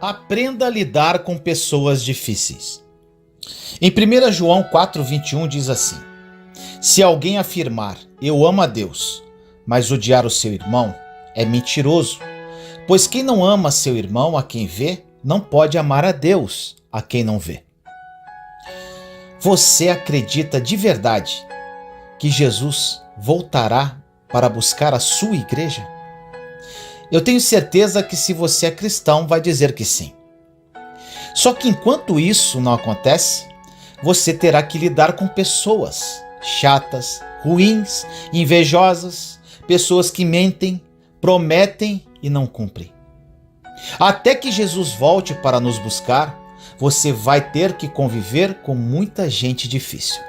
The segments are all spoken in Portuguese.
Aprenda a lidar com pessoas difíceis. Em 1 João 4,21 diz assim: Se alguém afirmar, eu amo a Deus, mas odiar o seu irmão, é mentiroso. Pois quem não ama seu irmão a quem vê, não pode amar a Deus a quem não vê. Você acredita de verdade que Jesus voltará para buscar a sua igreja? Eu tenho certeza que, se você é cristão, vai dizer que sim. Só que enquanto isso não acontece, você terá que lidar com pessoas chatas, ruins, invejosas, pessoas que mentem, prometem e não cumprem. Até que Jesus volte para nos buscar, você vai ter que conviver com muita gente difícil.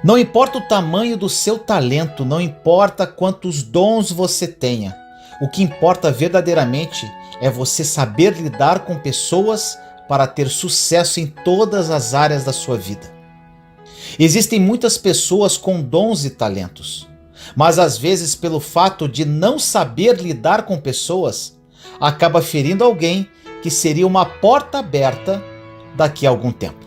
Não importa o tamanho do seu talento, não importa quantos dons você tenha, o que importa verdadeiramente é você saber lidar com pessoas para ter sucesso em todas as áreas da sua vida. Existem muitas pessoas com dons e talentos, mas às vezes, pelo fato de não saber lidar com pessoas, acaba ferindo alguém que seria uma porta aberta daqui a algum tempo.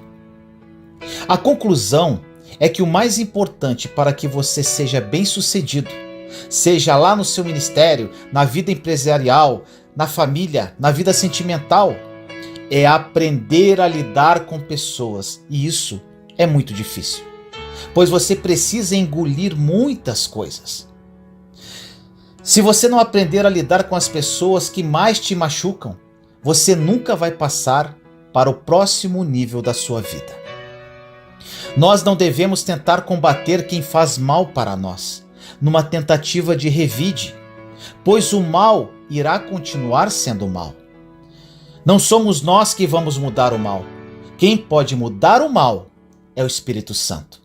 A conclusão é que o mais importante para que você seja bem-sucedido, seja lá no seu ministério, na vida empresarial, na família, na vida sentimental, é aprender a lidar com pessoas. E isso é muito difícil, pois você precisa engolir muitas coisas. Se você não aprender a lidar com as pessoas que mais te machucam, você nunca vai passar para o próximo nível da sua vida. Nós não devemos tentar combater quem faz mal para nós, numa tentativa de revide, pois o mal irá continuar sendo mal. Não somos nós que vamos mudar o mal. Quem pode mudar o mal é o Espírito Santo.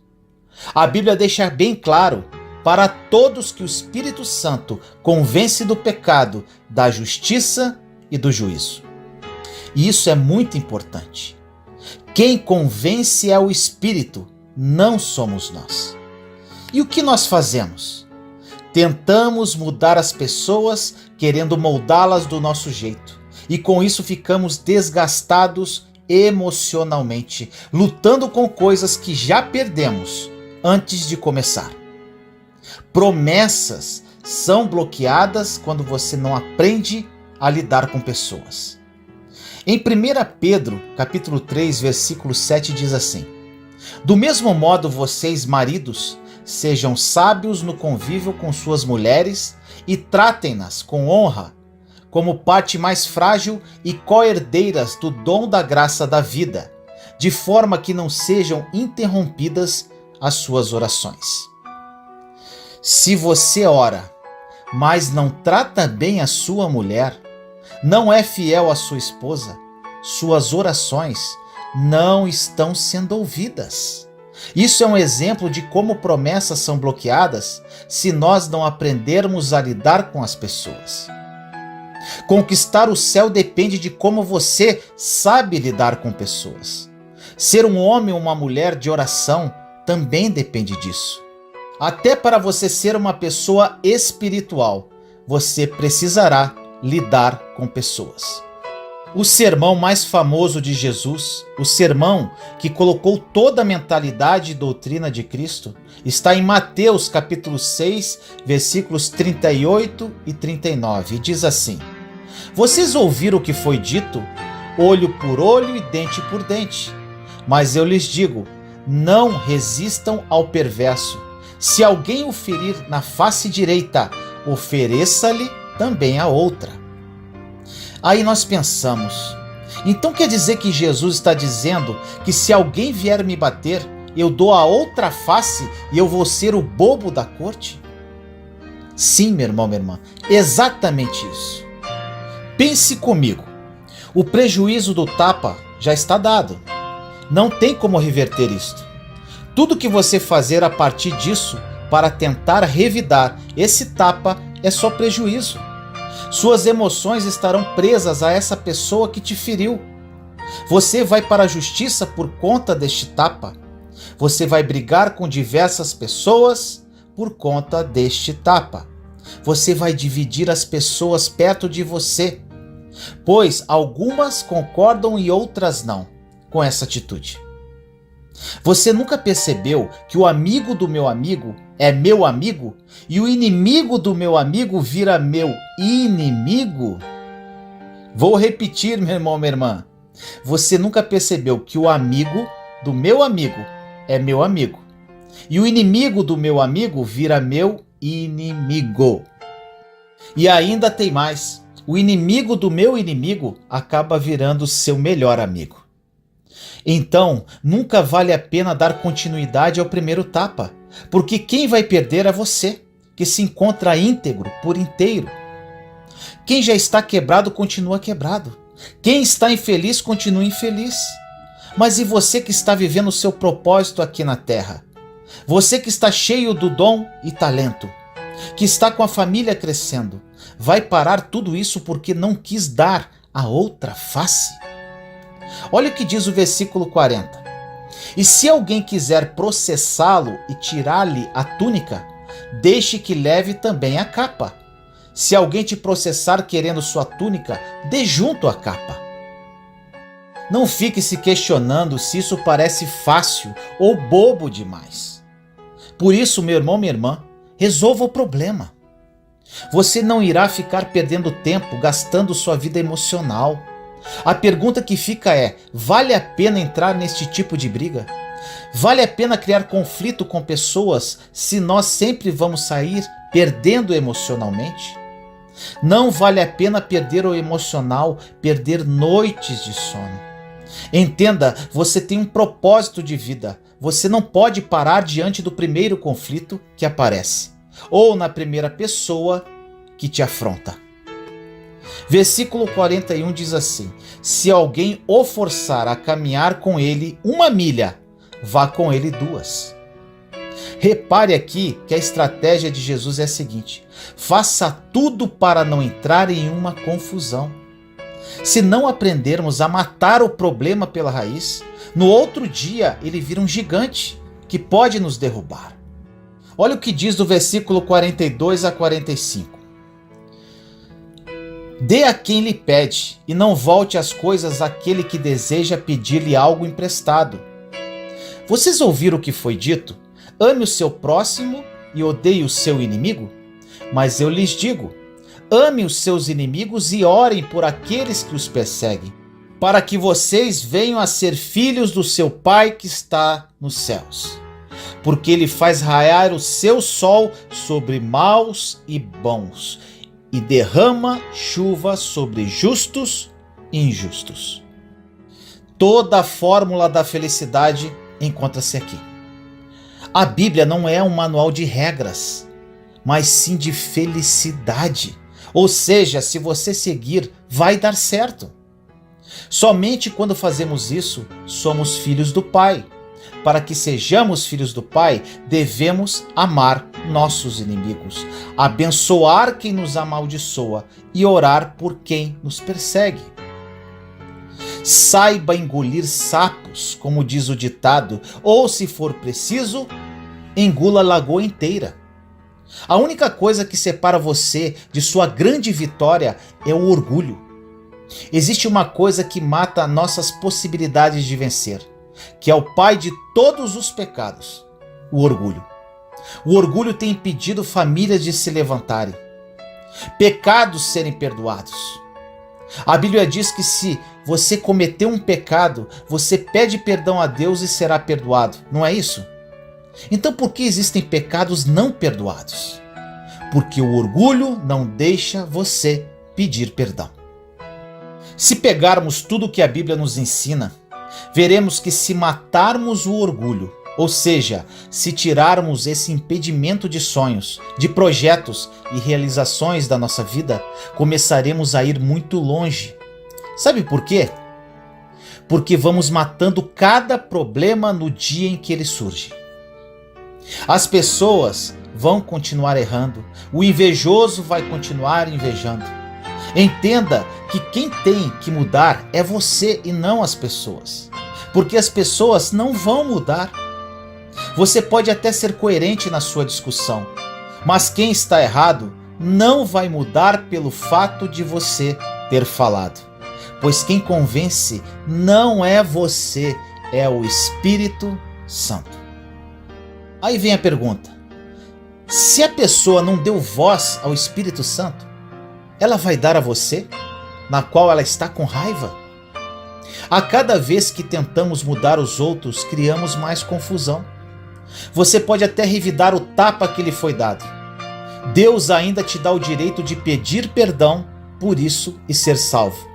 A Bíblia deixa bem claro para todos que o Espírito Santo convence do pecado, da justiça e do juízo. E isso é muito importante. Quem convence é o Espírito, não somos nós. E o que nós fazemos? Tentamos mudar as pessoas, querendo moldá-las do nosso jeito. E com isso ficamos desgastados emocionalmente, lutando com coisas que já perdemos antes de começar. Promessas são bloqueadas quando você não aprende a lidar com pessoas. Em 1 Pedro, capítulo 3, versículo 7 diz assim: Do mesmo modo, vocês, maridos, sejam sábios no convívio com suas mulheres e tratem-nas com honra, como parte mais frágil e co-herdeiras do dom da graça da vida, de forma que não sejam interrompidas as suas orações. Se você ora, mas não trata bem a sua mulher, não é fiel à sua esposa, suas orações não estão sendo ouvidas. Isso é um exemplo de como promessas são bloqueadas se nós não aprendermos a lidar com as pessoas. Conquistar o céu depende de como você sabe lidar com pessoas. Ser um homem ou uma mulher de oração também depende disso. Até para você ser uma pessoa espiritual, você precisará lidar com pessoas. O sermão mais famoso de Jesus, o sermão que colocou toda a mentalidade e doutrina de Cristo, está em Mateus capítulo 6, versículos 38 e 39, e diz assim: Vocês ouviram o que foi dito, olho por olho e dente por dente. Mas eu lhes digo, não resistam ao perverso. Se alguém o ferir na face direita, ofereça-lhe também a outra. Aí nós pensamos, então quer dizer que Jesus está dizendo que se alguém vier me bater, eu dou a outra face e eu vou ser o bobo da corte? Sim, meu irmão, minha irmã, exatamente isso. Pense comigo, o prejuízo do tapa já está dado. Não tem como reverter isto. Tudo que você fazer a partir disso para tentar revidar esse tapa é só prejuízo. Suas emoções estarão presas a essa pessoa que te feriu. Você vai para a justiça por conta deste tapa. Você vai brigar com diversas pessoas por conta deste tapa. Você vai dividir as pessoas perto de você. pois algumas concordam e outras não com essa atitude. Você nunca percebeu que o amigo do meu amigo é meu amigo e o inimigo do meu amigo vira meu inimigo? Vou repetir, meu irmão, minha irmã. Você nunca percebeu que o amigo do meu amigo é meu amigo e o inimigo do meu amigo vira meu inimigo? E ainda tem mais. O inimigo do meu inimigo acaba virando seu melhor amigo. Então, nunca vale a pena dar continuidade ao primeiro tapa, porque quem vai perder é você, que se encontra íntegro por inteiro. Quem já está quebrado, continua quebrado. Quem está infeliz, continua infeliz. Mas e você que está vivendo o seu propósito aqui na terra? Você que está cheio do dom e talento, que está com a família crescendo, vai parar tudo isso porque não quis dar a outra face? Olha o que diz o versículo 40. E se alguém quiser processá-lo e tirar-lhe a túnica, deixe que leve também a capa. Se alguém te processar querendo sua túnica, dê junto a capa. Não fique se questionando se isso parece fácil ou bobo demais. Por isso, meu irmão, minha irmã, resolva o problema. Você não irá ficar perdendo tempo gastando sua vida emocional. A pergunta que fica é: vale a pena entrar neste tipo de briga? Vale a pena criar conflito com pessoas se nós sempre vamos sair perdendo emocionalmente? Não vale a pena perder o emocional, perder noites de sono. Entenda, você tem um propósito de vida. Você não pode parar diante do primeiro conflito que aparece, ou na primeira pessoa que te afronta. Versículo 41 diz assim: se alguém o forçar a caminhar com ele 1 milha, vá com ele 2. Repare aqui que a estratégia de Jesus é a seguinte: faça tudo para não entrar em uma confusão. Se não aprendermos a matar o problema pela raiz, no outro dia ele vira um gigante que pode nos derrubar. Olha o que diz do versículo 42 a 45. Dê a quem lhe pede, e não volte as coisas àquele que deseja pedir-lhe algo emprestado. Vocês ouviram o que foi dito? Ame o seu próximo e odeie o seu inimigo? Mas eu lhes digo, ame os seus inimigos e orem por aqueles que os perseguem, para que vocês venham a ser filhos do seu Pai que está nos céus. Porque ele faz raiar o seu sol sobre maus e bons, e derrama chuva sobre justos e injustos. Toda a fórmula da felicidade encontra-se aqui. A Bíblia não é um manual de regras, mas sim de felicidade. Ou seja, se você seguir, vai dar certo. Somente quando fazemos isso, somos filhos do Pai. Para que sejamos filhos do Pai, devemos amar nossos inimigos, abençoar quem nos amaldiçoa e orar por quem nos persegue. Saiba engolir sapos, como diz o ditado, ou, se for preciso, engula a lagoa inteira. A única coisa que separa você de sua grande vitória é o orgulho. Existe uma coisa que mata nossas possibilidades de vencer, que é o pai de todos os pecados: o orgulho. O orgulho tem impedido famílias de se levantarem, pecados serem perdoados. A Bíblia diz que se você cometeu um pecado, você pede perdão a Deus e será perdoado. Não é isso? Então por que existem pecados não perdoados? Porque o orgulho não deixa você pedir perdão. Se pegarmos tudo o que a Bíblia nos ensina, veremos que se matarmos o orgulho, ou seja, se tirarmos esse impedimento de sonhos, de projetos e realizações da nossa vida, começaremos a ir muito longe. Sabe por quê? Porque vamos matando cada problema no dia em que ele surge. As pessoas vão continuar errando, o invejoso vai continuar invejando. Entenda que quem tem que mudar é você e não as pessoas, porque as pessoas não vão mudar. Você pode até ser coerente na sua discussão, mas quem está errado não vai mudar pelo fato de você ter falado, pois quem convence não é você, é o Espírito Santo. Aí vem a pergunta: se a pessoa não deu voz ao Espírito Santo, ela vai dar a você, na qual ela está com raiva? A cada vez que tentamos mudar os outros, criamos mais confusão. Você pode até revidar o tapa que lhe foi dado. Deus ainda te dá o direito de pedir perdão por isso e ser salvo.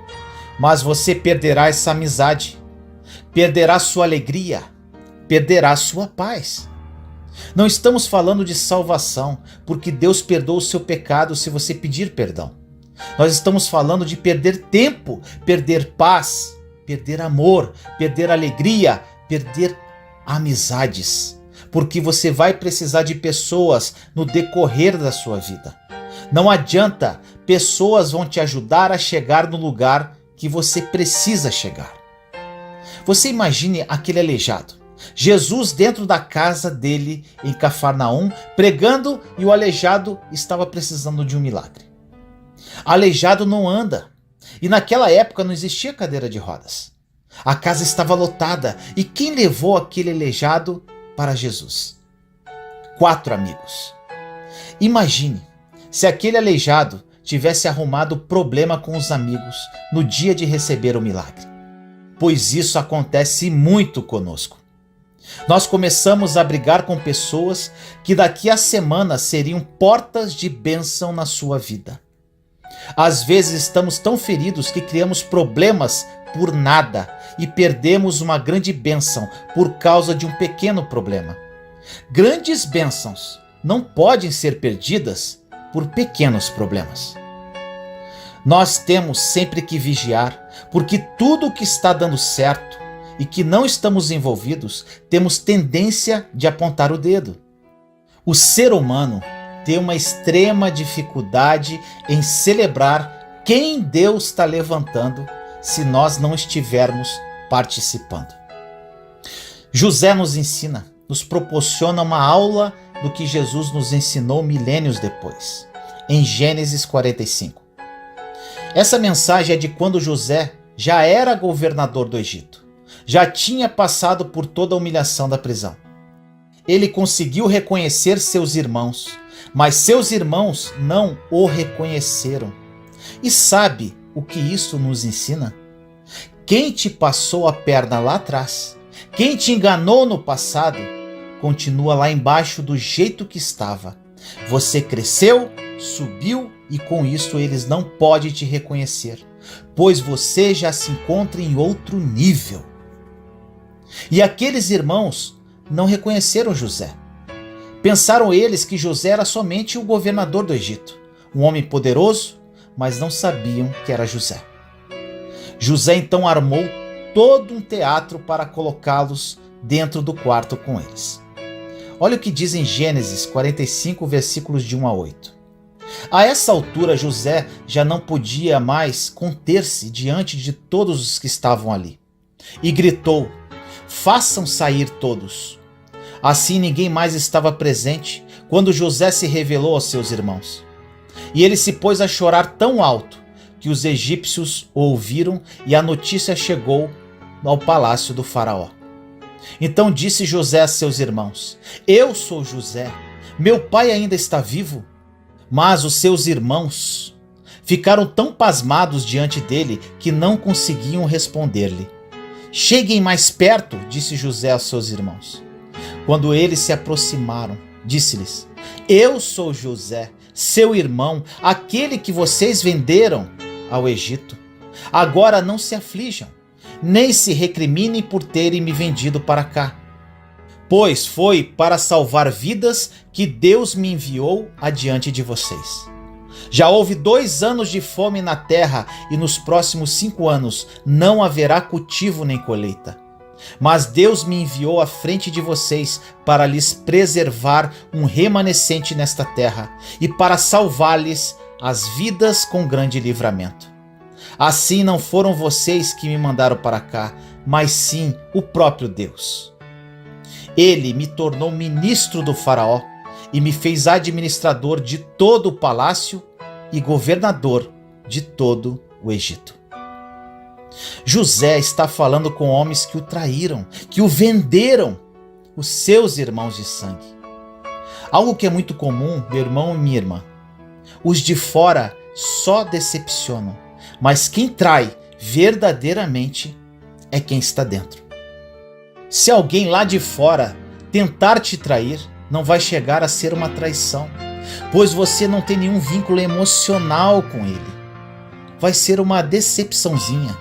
Mas você perderá essa amizade, perderá sua alegria, perderá sua paz. Não estamos falando de salvação, porque Deus perdoa o seu pecado se você pedir perdão. Nós estamos falando de perder tempo, perder paz, perder amor, perder alegria, perder amizades, porque você vai precisar de pessoas no decorrer da sua vida. Não adianta, pessoas vão te ajudar a chegar no lugar que você precisa chegar. Você imagine aquele aleijado, Jesus dentro da casa dele em Cafarnaum, pregando, e o aleijado estava precisando de um milagre. Aleijado não anda, e naquela época não existia cadeira de rodas. A casa estava lotada, e quem levou aquele aleijado para Jesus? 4 amigos. Imagine se aquele aleijado tivesse arrumado problema com os amigos no dia de receber o milagre. Pois isso acontece muito conosco. Nós começamos a brigar com pessoas que daqui a semanas seriam portas de bênção na sua vida. Às vezes estamos tão feridos que criamos problemas por nada e perdemos uma grande bênção por causa de um pequeno problema. Grandes bênçãos não podem ser perdidas por pequenos problemas. Nós temos sempre que vigiar, porque tudo o que está dando certo e que não estamos envolvidos, temos tendência de apontar o dedo. O ser humano tem uma extrema dificuldade em celebrar quem Deus está levantando se nós não estivermos participando. José nos ensina, nos proporciona uma aula do que Jesus nos ensinou milênios depois, em Gênesis 45. Essa mensagem é de quando José já era governador do Egito, já tinha passado por toda a humilhação da prisão. Ele conseguiu reconhecer seus irmãos, mas seus irmãos não o reconheceram. E sabe o que isso nos ensina? Quem te passou a perna lá atrás, quem te enganou no passado, continua lá embaixo do jeito que estava. Você cresceu, subiu e com isso eles não podem te reconhecer, pois você já se encontra em outro nível. E aqueles irmãos não reconheceram José. Pensaram eles que José era somente o governador do Egito, um homem poderoso, mas não sabiam que era José. José então armou todo um teatro para colocá-los dentro do quarto com eles. Olha o que diz em Gênesis 45, versículos de 1 a 8. A essa altura, José já não podia mais conter-se diante de todos os que estavam ali. E gritou: façam sair todos. Assim ninguém mais estava presente quando José se revelou aos seus irmãos. E ele se pôs a chorar tão alto que os egípcios o ouviram e a notícia chegou ao palácio do faraó. Então disse José a seus irmãos: eu sou José, meu pai ainda está vivo? Mas os seus irmãos ficaram tão pasmados diante dele que não conseguiam responder-lhe. Cheguem mais perto, disse José aos seus irmãos. Quando eles se aproximaram, disse-lhes: eu sou José, seu irmão, aquele que vocês venderam ao Egito. Agora não se aflijam, nem se recriminem por terem me vendido para cá, pois foi para salvar vidas que Deus me enviou adiante de vocês. Já houve 2 anos de fome na terra e nos próximos 5 anos não haverá cultivo nem colheita. Mas Deus me enviou à frente de vocês para lhes preservar um remanescente nesta terra e para salvar-lhes as vidas com grande livramento. Assim não foram vocês que me mandaram para cá, mas sim o próprio Deus. Ele me tornou ministro do faraó e me fez administrador de todo o palácio e governador de todo o Egito. José está falando com homens que o traíram, que o venderam, os seus irmãos de sangue. Algo que é muito comum, meu irmão e minha irmã. Os de fora só decepcionam, mas quem trai verdadeiramente é quem está dentro. Se alguém lá de fora tentar te trair, não vai chegar a ser uma traição, pois você não tem nenhum vínculo emocional com ele. Vai ser uma decepçãozinha.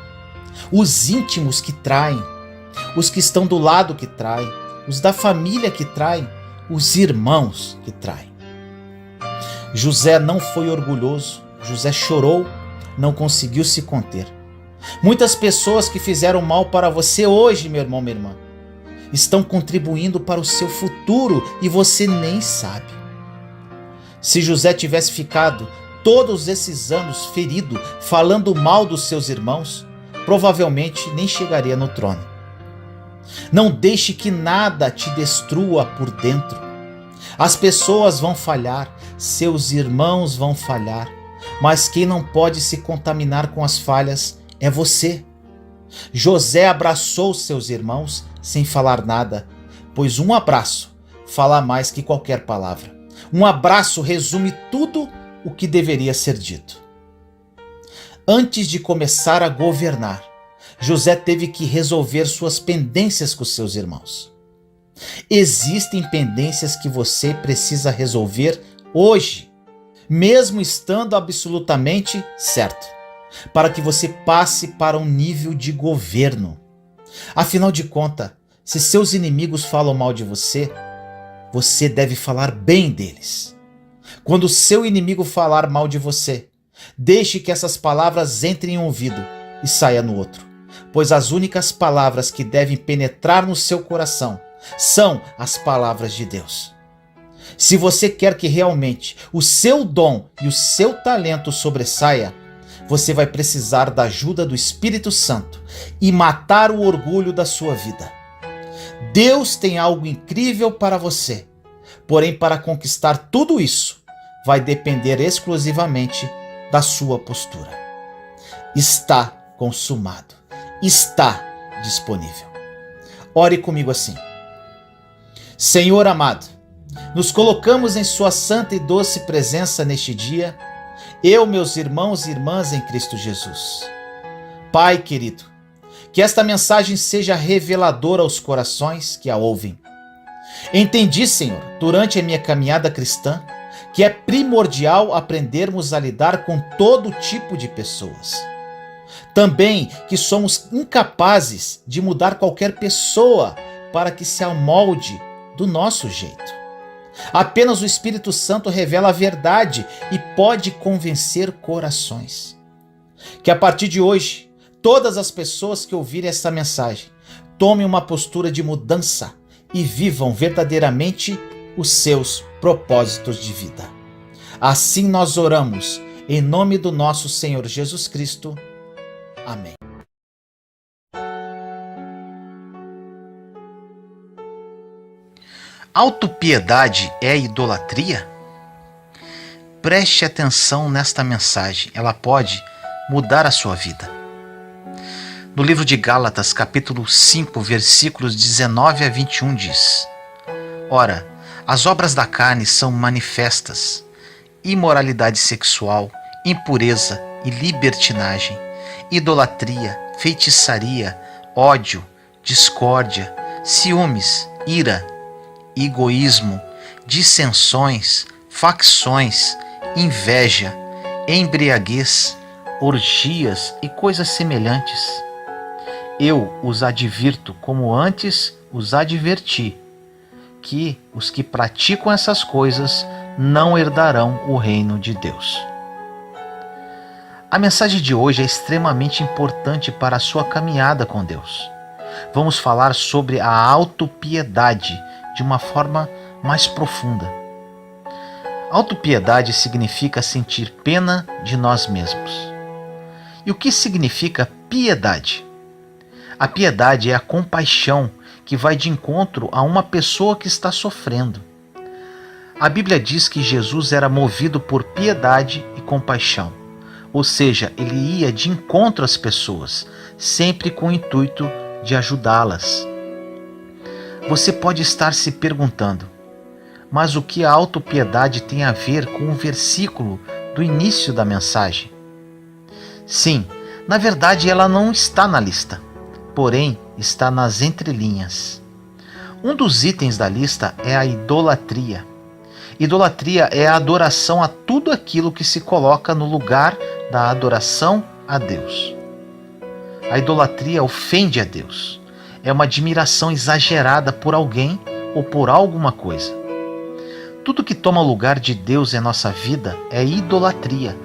Os íntimos que traem, os que estão do lado que traem, os da família que traem, os irmãos que traem. José não foi orgulhoso, José chorou, não conseguiu se conter. Muitas pessoas que fizeram mal para você hoje, meu irmão, minha irmã, estão contribuindo para o seu futuro e você nem sabe. Se José tivesse ficado todos esses anos ferido, falando mal dos seus irmãos, provavelmente nem chegaria no trono. Não deixe que nada te destrua por dentro. As pessoas vão falhar, seus irmãos vão falhar, mas quem não pode se contaminar com as falhas é você. José abraçou seus irmãos sem falar nada, pois um abraço fala mais que qualquer palavra. Um abraço resume tudo o que deveria ser dito. Antes de começar a governar, José teve que resolver suas pendências com seus irmãos. Existem pendências que você precisa resolver hoje, mesmo estando absolutamente certo, para que você passe para um nível de governo. Afinal de contas, se seus inimigos falam mal de você, você deve falar bem deles. Quando o seu inimigo falar mal de você, deixe que essas palavras entrem em um ouvido e saiam no outro, pois as únicas palavras que devem penetrar no seu coração são as palavras de Deus. Se você quer que realmente o seu dom e o seu talento sobressaia, você vai precisar da ajuda do Espírito Santo e matar o orgulho da sua vida. Deus tem algo incrível para você, porém para conquistar tudo isso, vai depender exclusivamente da sua postura. Está consumado, está disponível. Ore comigo assim. Senhor amado, nos colocamos em sua santa e doce presença neste dia, eu, meus irmãos e irmãs em Cristo Jesus. Pai querido, que esta mensagem seja reveladora aos corações que a ouvem. Entendi, Senhor, durante a minha caminhada cristã, que é primordial aprendermos a lidar com todo tipo de pessoas. Também que somos incapazes de mudar qualquer pessoa para que se amolde do nosso jeito. Apenas o Espírito Santo revela a verdade e pode convencer corações. Que a partir de hoje, todas as pessoas que ouvirem esta mensagem tomem uma postura de mudança e vivam verdadeiramente os seus propósitos de vida. Assim nós oramos, em nome do nosso Senhor Jesus Cristo. Amém. Autopiedade é idolatria? Preste atenção nesta mensagem, ela pode mudar a sua vida. No livro de Gálatas, capítulo 5, versículos 19 a 21 diz: Ora, as obras da carne são manifestas: imoralidade sexual, impureza e libertinagem, idolatria, feitiçaria, ódio, discórdia, ciúmes, ira, egoísmo, dissensões, facções, inveja, embriaguez, orgias e coisas semelhantes. Eu os advirto, como antes os adverti, que os que praticam essas coisas não herdarão o reino de Deus. A mensagem de hoje é extremamente importante para a sua caminhada com Deus. Vamos falar sobre a autopiedade de uma forma mais profunda. Autopiedade significa sentir pena de nós mesmos. E o que significa piedade? A piedade é a compaixão que vai de encontro a uma pessoa que está sofrendo. A Bíblia diz que Jesus era movido por piedade e compaixão. Ou seja, ele ia de encontro às pessoas, sempre com o intuito de ajudá-las. Você pode estar se perguntando, mas o que a autopiedade tem a ver com o versículo do início da mensagem? Sim, na verdade ela não está na lista, porém está nas entrelinhas. Um dos itens da lista é a idolatria. Idolatria é a adoração a tudo aquilo que se coloca no lugar da adoração a Deus. A idolatria ofende a Deus. É uma admiração exagerada por alguém ou por alguma coisa. Tudo que toma o lugar de Deus em nossa vida é idolatria.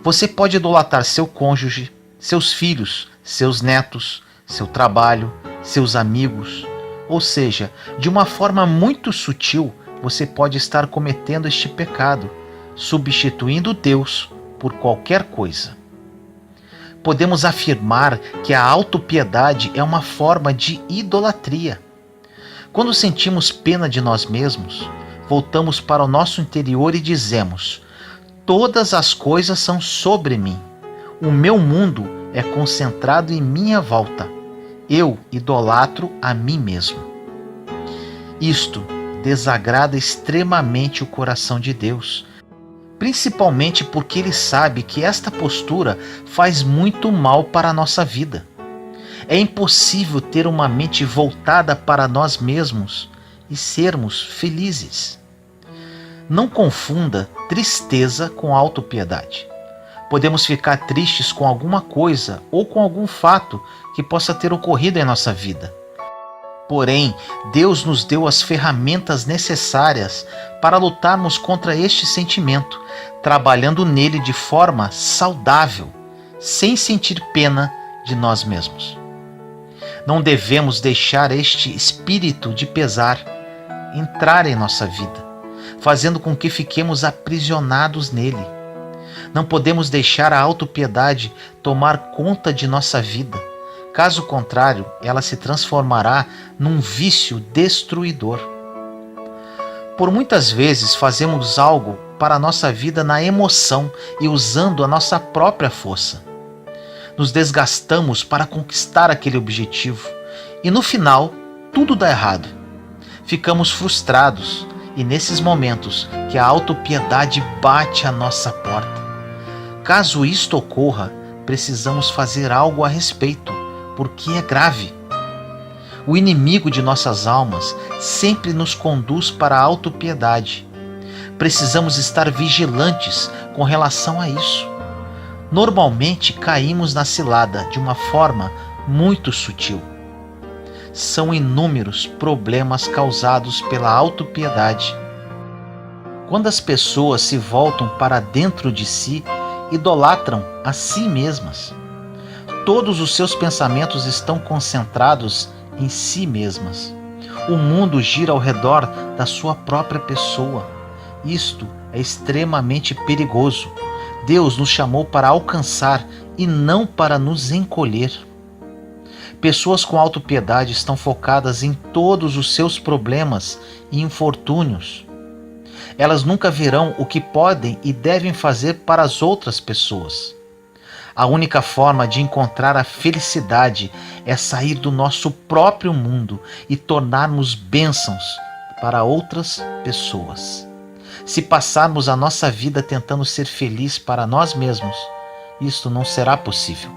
Você pode idolatrar seu cônjuge, seus filhos, seus netos, seu trabalho, seus amigos. Ou seja, de uma forma muito sutil, você pode estar cometendo este pecado, substituindo Deus por qualquer coisa. Podemos afirmar que a autopiedade é uma forma de idolatria. Quando sentimos pena de nós mesmos, voltamos para o nosso interior e dizemos: todas as coisas são sobre mim. O meu mundo é concentrado em minha volta. Eu idolatro a mim mesmo. Isto desagrada extremamente o coração de Deus, principalmente porque Ele sabe que esta postura faz muito mal para a nossa vida. É impossível ter uma mente voltada para nós mesmos e sermos felizes. Não confunda tristeza com autopiedade. Podemos ficar tristes com alguma coisa ou com algum fato que possa ter ocorrido em nossa vida. Porém, Deus nos deu as ferramentas necessárias para lutarmos contra este sentimento, trabalhando nele de forma saudável, sem sentir pena de nós mesmos. Não devemos deixar este espírito de pesar entrar em nossa vida, fazendo com que fiquemos aprisionados nele. Não podemos deixar a autopiedade tomar conta de nossa vida. Caso contrário, ela se transformará num vício destruidor. Por muitas vezes fazemos algo para a nossa vida na emoção e usando a nossa própria força. Nos desgastamos para conquistar aquele objetivo e no final tudo dá errado. Ficamos frustrados e nesses momentos que a autopiedade bate à nossa porta. Caso isto ocorra, precisamos fazer algo a respeito, porque é grave. O inimigo de nossas almas sempre nos conduz para a autopiedade. Precisamos estar vigilantes com relação a isso. Normalmente caímos na cilada de uma forma muito sutil. São inúmeros problemas causados pela autopiedade. Quando as pessoas se voltam para dentro de si, idolatram a si mesmas. Todos os seus pensamentos estão concentrados em si mesmas. O mundo gira ao redor da sua própria pessoa. Isto é extremamente perigoso. Deus nos chamou para alcançar e não para nos encolher. Pessoas com autopiedade estão focadas em todos os seus problemas e infortúnios. Elas nunca verão o que podem e devem fazer para as outras pessoas. A única forma de encontrar a felicidade é sair do nosso próprio mundo e tornarmos bênçãos para outras pessoas. Se passarmos a nossa vida tentando ser feliz para nós mesmos, isto não será possível.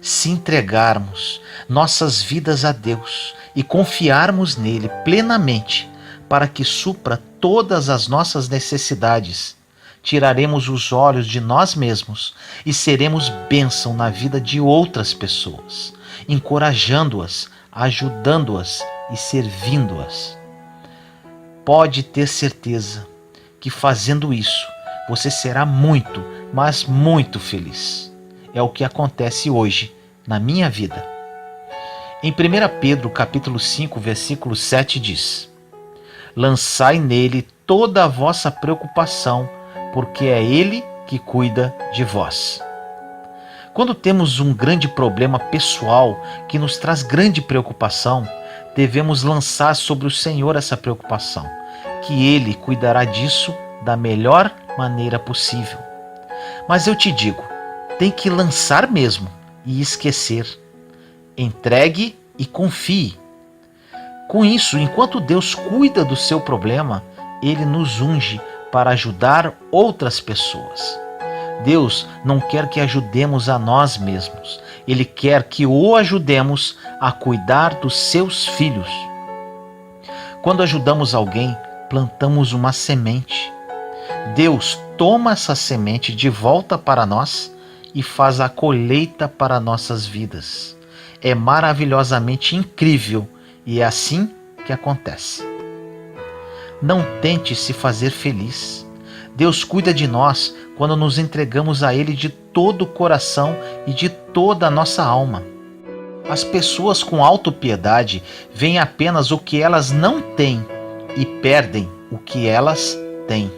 Se entregarmos nossas vidas a Deus e confiarmos nele plenamente para que supra todas as nossas necessidades, tiraremos os olhos de nós mesmos e seremos bênção na vida de outras pessoas, encorajando-as, ajudando-as e servindo-as. Pode ter certeza que fazendo isso, você será muito, mas muito feliz. É o que acontece hoje na minha vida. Em 1 Pedro capítulo 5, versículo 7 diz: lançai nele toda a vossa preocupação, porque é ele que cuida de vós. Quando temos um grande problema pessoal que nos traz grande preocupação, devemos lançar sobre o Senhor essa preocupação, que Ele cuidará disso da melhor maneira possível. Mas eu te digo, tem que lançar mesmo e esquecer. Entregue e confie. Com isso, enquanto Deus cuida do seu problema, Ele nos unge para ajudar outras pessoas. Deus não quer que ajudemos a nós mesmos. Ele quer que o ajudemos a cuidar dos seus filhos. Quando ajudamos alguém, plantamos uma semente. Deus toma essa semente de volta para nós e faz a colheita para nossas vidas. É maravilhosamente incrível e é assim que acontece. Não tente se fazer feliz. Deus cuida de nós quando nos entregamos a Ele de todo o coração e de toda a nossa alma. As pessoas com autopiedade veem apenas o que elas não têm e perdem o que elas têm.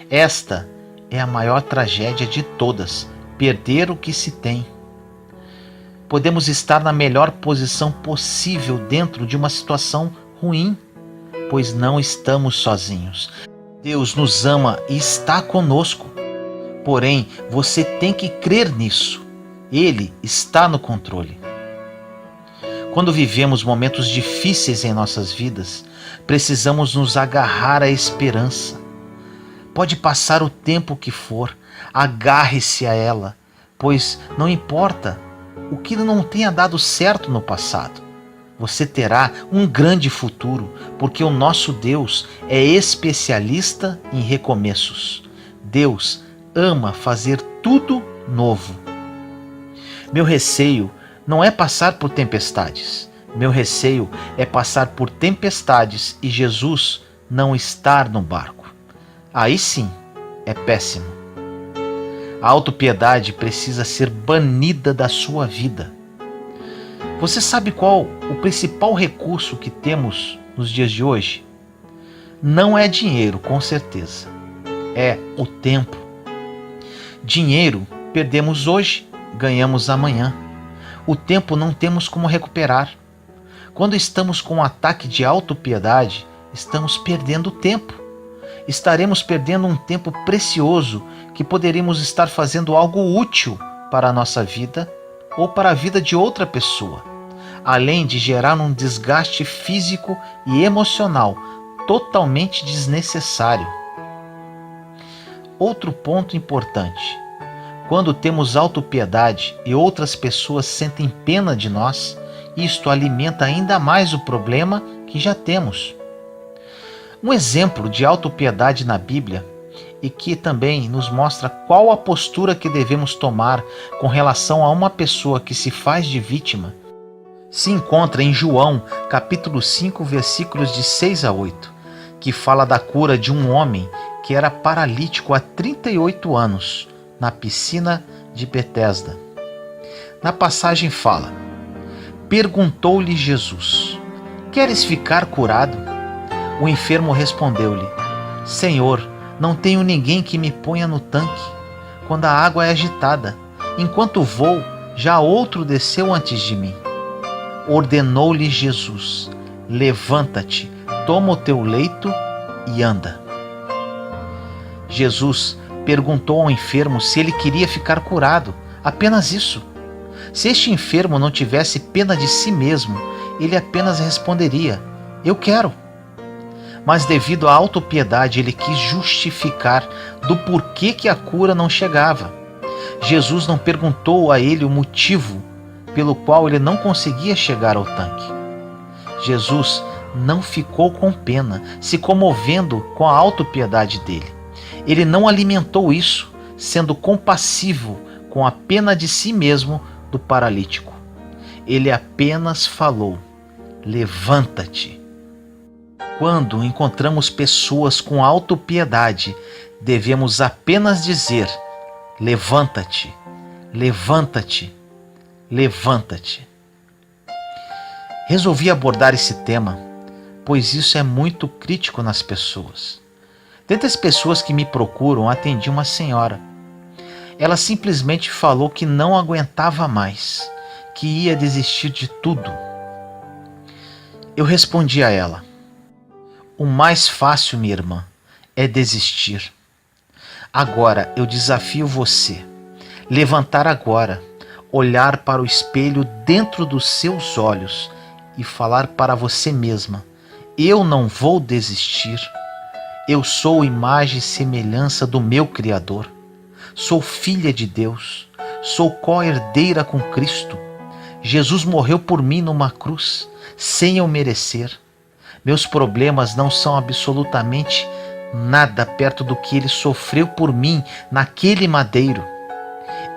Esta é a maior tragédia de todas, perder o que se tem. Podemos estar na melhor posição possível dentro de uma situação ruim, pois não estamos sozinhos. Deus nos ama e está conosco. Porém, você tem que crer nisso. Ele está no controle. Quando vivemos momentos difíceis em nossas vidas, precisamos nos agarrar à esperança. Pode passar o tempo que for, agarre-se a ela, pois não importa o que não tenha dado certo no passado. Você terá um grande futuro, porque o nosso Deus é especialista em recomeços. Deus ama fazer tudo novo. Meu receio não é passar por tempestades. Meu receio é passar por tempestades e Jesus não estar no barco. Aí sim, é péssimo. A autopiedade precisa ser banida da sua vida. Você sabe qual o principal recurso que temos nos dias de hoje? Não é dinheiro, com certeza. É o tempo. Dinheiro perdemos hoje, ganhamos amanhã. O tempo não temos como recuperar. Quando estamos com um ataque de autopiedade, estamos perdendo tempo. Estaremos perdendo um tempo precioso que poderíamos estar fazendo algo útil para a nossa vida ou para a vida de outra pessoa, além de gerar um desgaste físico e emocional totalmente desnecessário. Outro ponto importante: quando temos autopiedade e outras pessoas sentem pena de nós, isto alimenta ainda mais o problema que já temos. Um exemplo de autopiedade na Bíblia e que também nos mostra qual a postura que devemos tomar com relação a uma pessoa que se faz de vítima, se encontra em João, capítulo 5, versículos de 6 a 8, que fala da cura de um homem que era paralítico há 38 anos, na piscina de Betesda. Na passagem fala: perguntou-lhe Jesus: queres ficar curado? O enfermo respondeu-lhe: Senhor, não tenho ninguém que me ponha no tanque quando a água é agitada. Enquanto vou, já outro desceu antes de mim. Ordenou-lhe Jesus: levanta-te, toma o teu leito e anda. Jesus perguntou ao enfermo se ele queria ficar curado, apenas isso. Se este enfermo não tivesse pena de si mesmo, ele apenas responderia: eu quero. Mas devido à autopiedade, ele quis justificar do porquê que a cura não chegava. Jesus não perguntou a ele o motivo pelo qual ele não conseguia chegar ao tanque. Jesus não ficou com pena, se comovendo com a autopiedade dele. Ele não alimentou isso, sendo compassivo com a pena de si mesmo do paralítico. Ele apenas falou: levanta-te. Quando encontramos pessoas com autopiedade, devemos apenas dizer: levanta-te, levanta-te, levanta-te. Resolvi abordar esse tema, pois isso é muito crítico nas pessoas. Dentre as pessoas que me procuram, atendi uma senhora. Ela simplesmente falou que não aguentava mais, que ia desistir de tudo. Eu respondi a ela: o mais fácil, minha irmã, é desistir. Agora eu desafio você, levantar agora, olhar para o espelho dentro dos seus olhos e falar para você mesma: eu não vou desistir. Eu sou imagem e semelhança do meu Criador. Sou filha de Deus. Sou co-herdeira com Cristo. Jesus morreu por mim numa cruz, sem eu merecer. Meus problemas não são absolutamente nada perto do que Ele sofreu por mim naquele madeiro.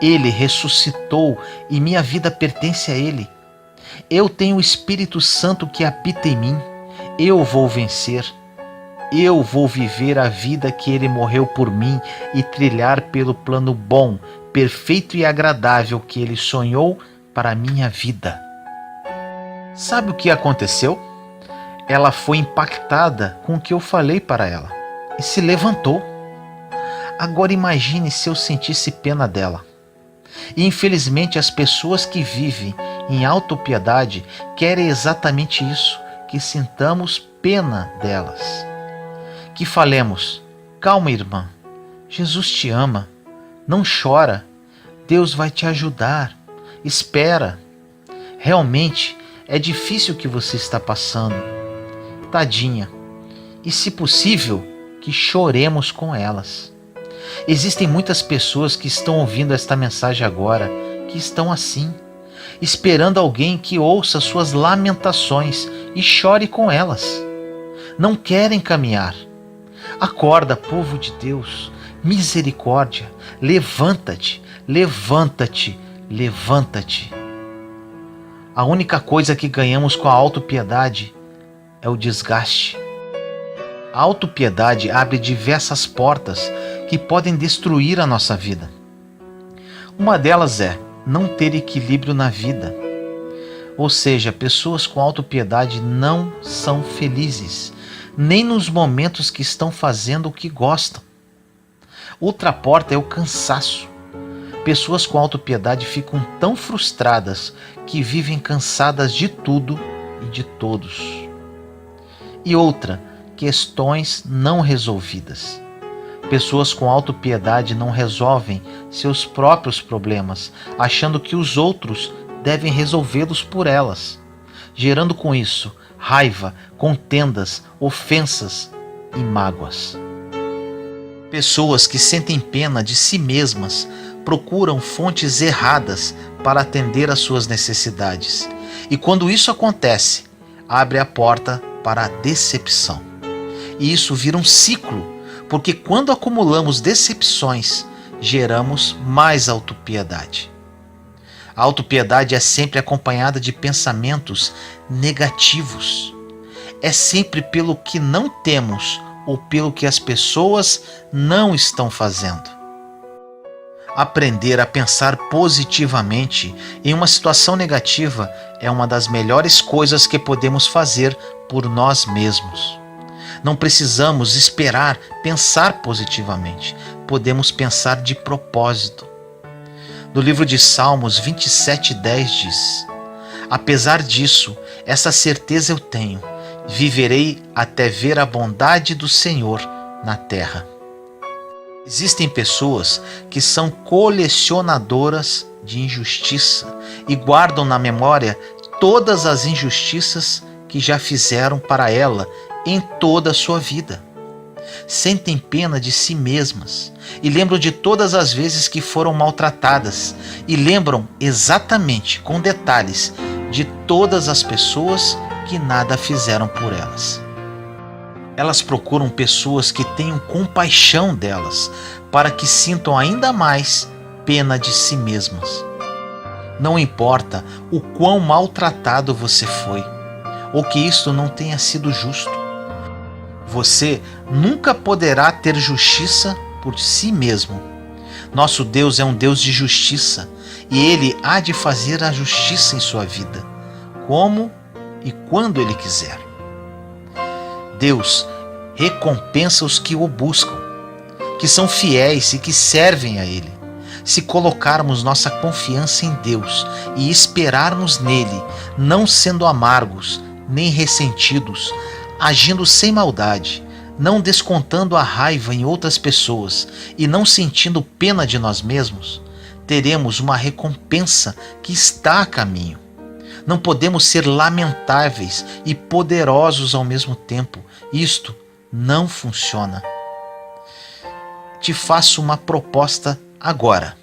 Ele ressuscitou e minha vida pertence a Ele. Eu tenho o Espírito Santo que habita em mim. Eu vou vencer. Eu vou viver a vida que Ele morreu por mim e trilhar pelo plano bom, perfeito e agradável que Ele sonhou para a minha vida. Sabe o que aconteceu? Ela foi impactada com o que eu falei para ela e se levantou. Agora imagine se eu sentisse pena dela. E infelizmente as pessoas que vivem em autopiedade querem exatamente isso, que sintamos pena delas. Que falemos: calma, irmã, Jesus te ama, não chora, Deus vai te ajudar, espera. Realmente é difícil o que você está passando, tadinha, e se possível, que choremos com elas. Existem muitas pessoas que estão ouvindo esta mensagem agora, que estão assim, esperando alguém que ouça suas lamentações e chore com elas. Não querem caminhar. Acorda, povo de Deus, misericórdia, levanta-te, levanta-te, levanta-te. A única coisa que ganhamos com a autopiedade é o desgaste. A autopiedade abre diversas portas que podem destruir a nossa vida. Uma delas é não ter equilíbrio na vida. Ou seja, pessoas com autopiedade não são felizes, nem nos momentos que estão fazendo o que gostam. Outra porta é o cansaço. Pessoas com autopiedade ficam tão frustradas que vivem cansadas de tudo e de todos. E outra, questões não resolvidas. Pessoas com autopiedade não resolvem seus próprios problemas, achando que os outros devem resolvê-los por elas, gerando com isso raiva, contendas, ofensas e mágoas. Pessoas que sentem pena de si mesmas procuram fontes erradas para atender às suas necessidades. E quando isso acontece, abre a porta para a decepção. E isso vira um ciclo, porque quando acumulamos decepções, geramos mais autopiedade. A autopiedade é sempre acompanhada de pensamentos negativos. É sempre pelo que não temos ou pelo que as pessoas não estão fazendo. Aprender a pensar positivamente em uma situação negativa é uma das melhores coisas que podemos fazer por nós mesmos. Não precisamos esperar pensar positivamente, podemos pensar de propósito. No livro de Salmos 27:10 diz: apesar disso, essa certeza eu tenho, viverei até ver a bondade do Senhor na terra. Existem pessoas que são colecionadoras de injustiça e guardam na memória todas as injustiças que já fizeram para ela em toda a sua vida. Sentem pena de si mesmas e lembram de todas as vezes que foram maltratadas e lembram exatamente, com detalhes, de todas as pessoas que nada fizeram por elas. Elas procuram pessoas que tenham compaixão delas, para que sintam ainda mais pena de si mesmas. Não importa o quão maltratado você foi, ou que isto não tenha sido justo. Você nunca poderá ter justiça por si mesmo. Nosso Deus é um Deus de justiça, e Ele há de fazer a justiça em sua vida, como e quando Ele quiser. Deus recompensa os que o buscam, que são fiéis e que servem a Ele. Se colocarmos nossa confiança em Deus e esperarmos nele, não sendo amargos nem ressentidos, agindo sem maldade, não descontando a raiva em outras pessoas e não sentindo pena de nós mesmos, teremos uma recompensa que está a caminho. Não podemos ser lamentáveis e poderosos ao mesmo tempo. Isto não funciona. Te faço uma proposta agora.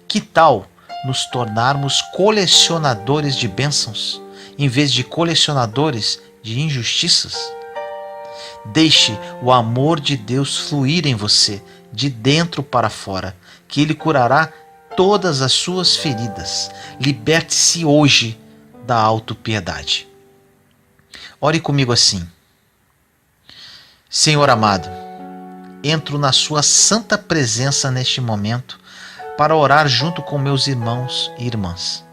Que tal nos tornarmos colecionadores de bênçãos, em vez de colecionadores de injustiças? Deixe o amor de Deus fluir em você, de dentro para fora, que Ele curará todas as suas feridas. Liberte-se hoje da autopiedade. Ore comigo assim. Senhor amado, entro na sua santa presença neste momento para orar junto com meus irmãos e irmãs.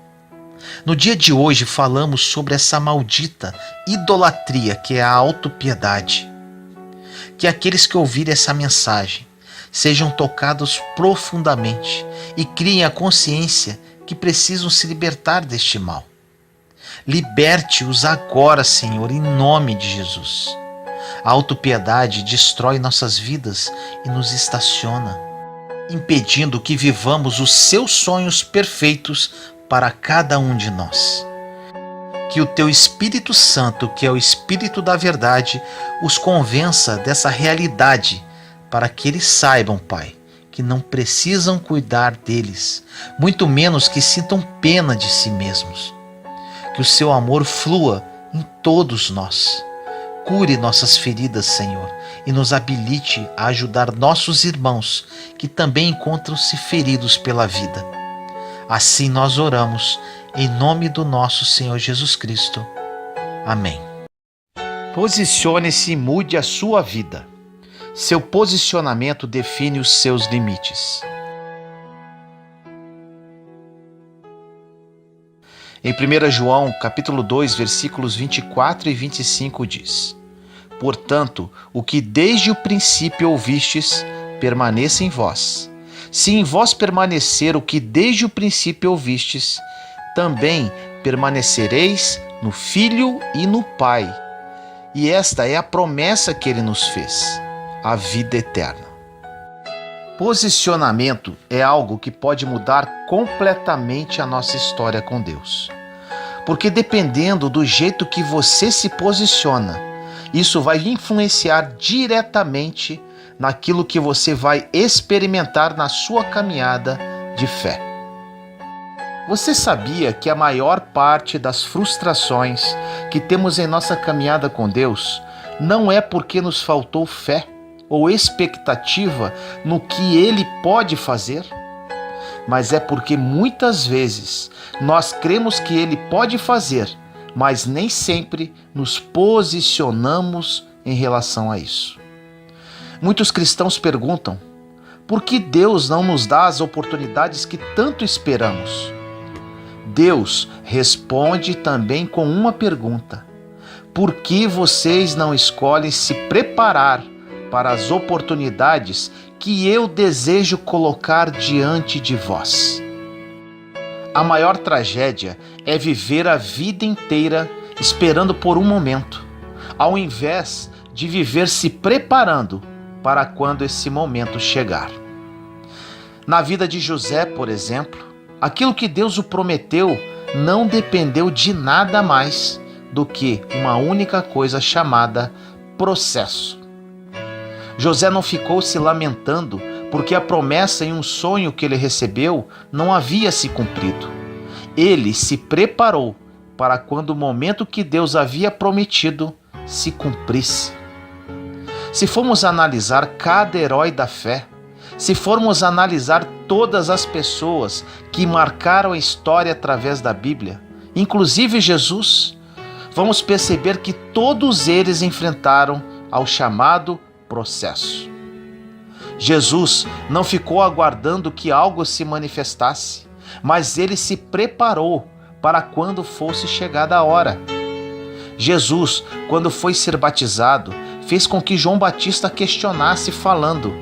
No dia de hoje falamos sobre essa maldita idolatria que é a autopiedade. Que aqueles que ouvirem essa mensagem sejam tocados profundamente e criem a consciência que precisam se libertar deste mal. Liberte-os agora, Senhor, em nome de Jesus. A autopiedade destrói nossas vidas e nos estaciona, impedindo que vivamos os seus sonhos perfeitos para cada um de nós. Que o Teu Espírito Santo, que é o Espírito da verdade, os convença dessa realidade, para que eles saibam, Pai, que não precisam cuidar deles, muito menos que sintam pena de si mesmos. Que o Seu amor flua em todos nós. Cure nossas feridas, Senhor, e nos habilite a ajudar nossos irmãos que também encontram-se feridos pela vida. Assim nós oramos, em nome do nosso Senhor Jesus Cristo. Amém. Posicione-se e mude a sua vida. Seu posicionamento define os seus limites. Em 1 João, capítulo 2, versículos 24 e 25 diz: Portanto, o que desde o princípio ouvistes, permaneça em vós. Se em vós permanecer o que desde o princípio ouvistes, também permanecereis no Filho e no Pai. E esta é a promessa que Ele nos fez, a vida eterna. Posicionamento é algo que pode mudar completamente a nossa história com Deus. Porque dependendo do jeito que você se posiciona, isso vai influenciar diretamente naquilo que você vai experimentar na sua caminhada de fé. Você sabia que a maior parte das frustrações que temos em nossa caminhada com Deus não é porque nos faltou fé ou expectativa no que Ele pode fazer, mas é porque muitas vezes nós cremos que Ele pode fazer, mas nem sempre nos posicionamos em relação a isso. Muitos cristãos perguntam: por que Deus não nos dá as oportunidades que tanto esperamos? Deus responde também com uma pergunta: por que vocês não escolhem se preparar para as oportunidades que eu desejo colocar diante de vós? A maior tragédia é viver a vida inteira esperando por um momento, ao invés de viver se preparando para quando esse momento chegar. Na vida de José, por exemplo, aquilo que Deus o prometeu não dependeu de nada mais do que uma única coisa chamada processo. José não ficou se lamentando porque a promessa em um sonho que ele recebeu não havia se cumprido. Ele se preparou para quando o momento que Deus havia prometido se cumprisse. Se formos analisar cada herói da fé, se formos analisar todas as pessoas que marcaram a história através da Bíblia, inclusive Jesus, vamos perceber que todos eles enfrentaram ao chamado processo. Jesus não ficou aguardando que algo se manifestasse, mas ele se preparou para quando fosse chegada a hora. Jesus, quando foi ser batizado, fez com que João Batista questionasse falando: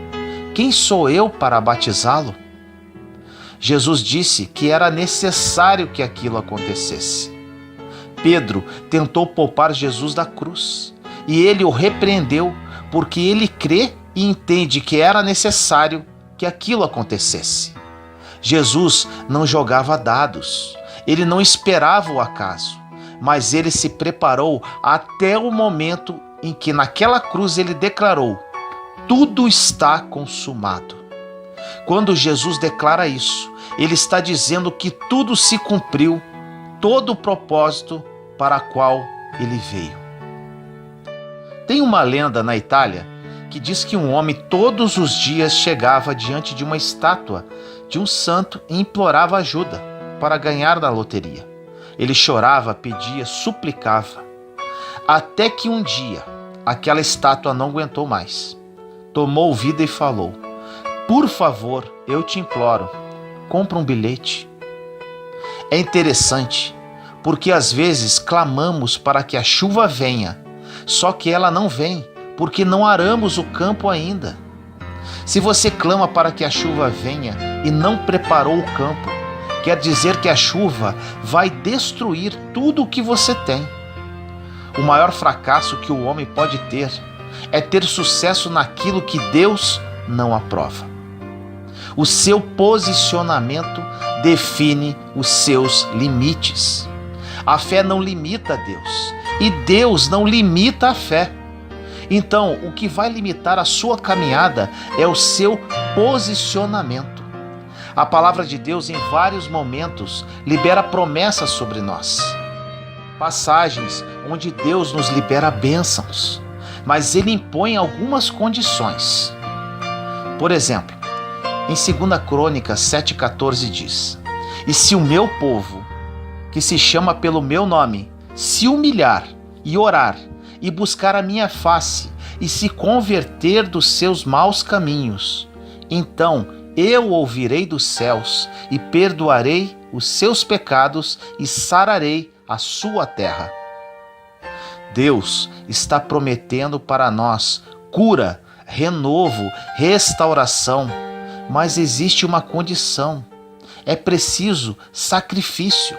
quem sou eu para batizá-lo? Jesus disse que era necessário que aquilo acontecesse. Pedro tentou poupar Jesus da cruz e ele o repreendeu porque ele crê e entende que era necessário que aquilo acontecesse. Jesus não jogava dados, ele não esperava o acaso, mas ele se preparou até o momento em que naquela cruz ele declarou: tudo está consumado. Quando Jesus declara isso, ele está dizendo que tudo se cumpriu, todo o propósito para o qual ele veio. Tem uma lenda na Itália que diz que um homem todos os dias chegava diante de uma estátua de um santo e implorava ajuda para ganhar na loteria. Ele chorava, pedia, suplicava, até que um dia aquela estátua não aguentou mais. Tomou vida e falou: por favor, eu te imploro, compra um bilhete. É interessante, porque às vezes clamamos para que a chuva venha, só que ela não vem, porque não aramos o campo ainda. Se você clama para que a chuva venha e não preparou o campo, quer dizer que a chuva vai destruir tudo o que você tem. O maior fracasso que o homem pode ter é ter sucesso naquilo que Deus não aprova. O seu posicionamento define os seus limites. A fé não limita Deus e Deus não limita a fé. Então, o que vai limitar a sua caminhada é o seu posicionamento. A palavra de Deus, em vários momentos, libera promessas sobre nós. Passagens onde Deus nos libera bênçãos, mas Ele impõe algumas condições. Por exemplo, em 2 Crônicas 7,14 diz: e se o meu povo, que se chama pelo meu nome, se humilhar e orar, e buscar a minha face, e se converter dos seus maus caminhos, então eu ouvirei dos céus, e perdoarei os seus pecados, e sararei a sua terra. Deus está prometendo para nós cura, renovo, restauração, mas existe uma condição: é preciso sacrifício.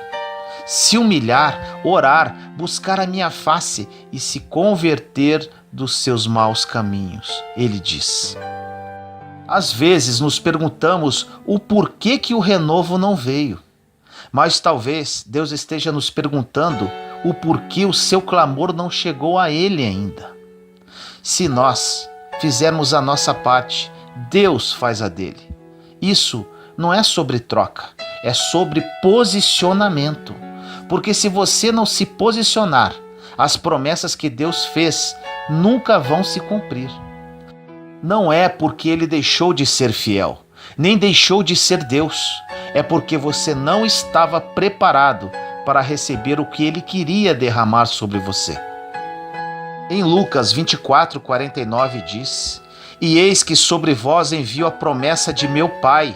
Se humilhar, orar, buscar a minha face e se converter dos seus maus caminhos, ele diz. Às vezes nos perguntamos o porquê que o renovo não veio, mas talvez Deus esteja nos perguntando o porquê o seu clamor não chegou a ele ainda. Se nós fizermos a nossa parte, Deus faz a dele. Isso não é sobre troca, é sobre posicionamento. Porque se você não se posicionar, as promessas que Deus fez nunca vão se cumprir. Não é porque ele deixou de ser fiel, nem deixou de ser Deus. É porque você não estava preparado para receber o que ele queria derramar sobre você. Em Lucas 24:49 diz: e eis que sobre vós envio a promessa de meu Pai.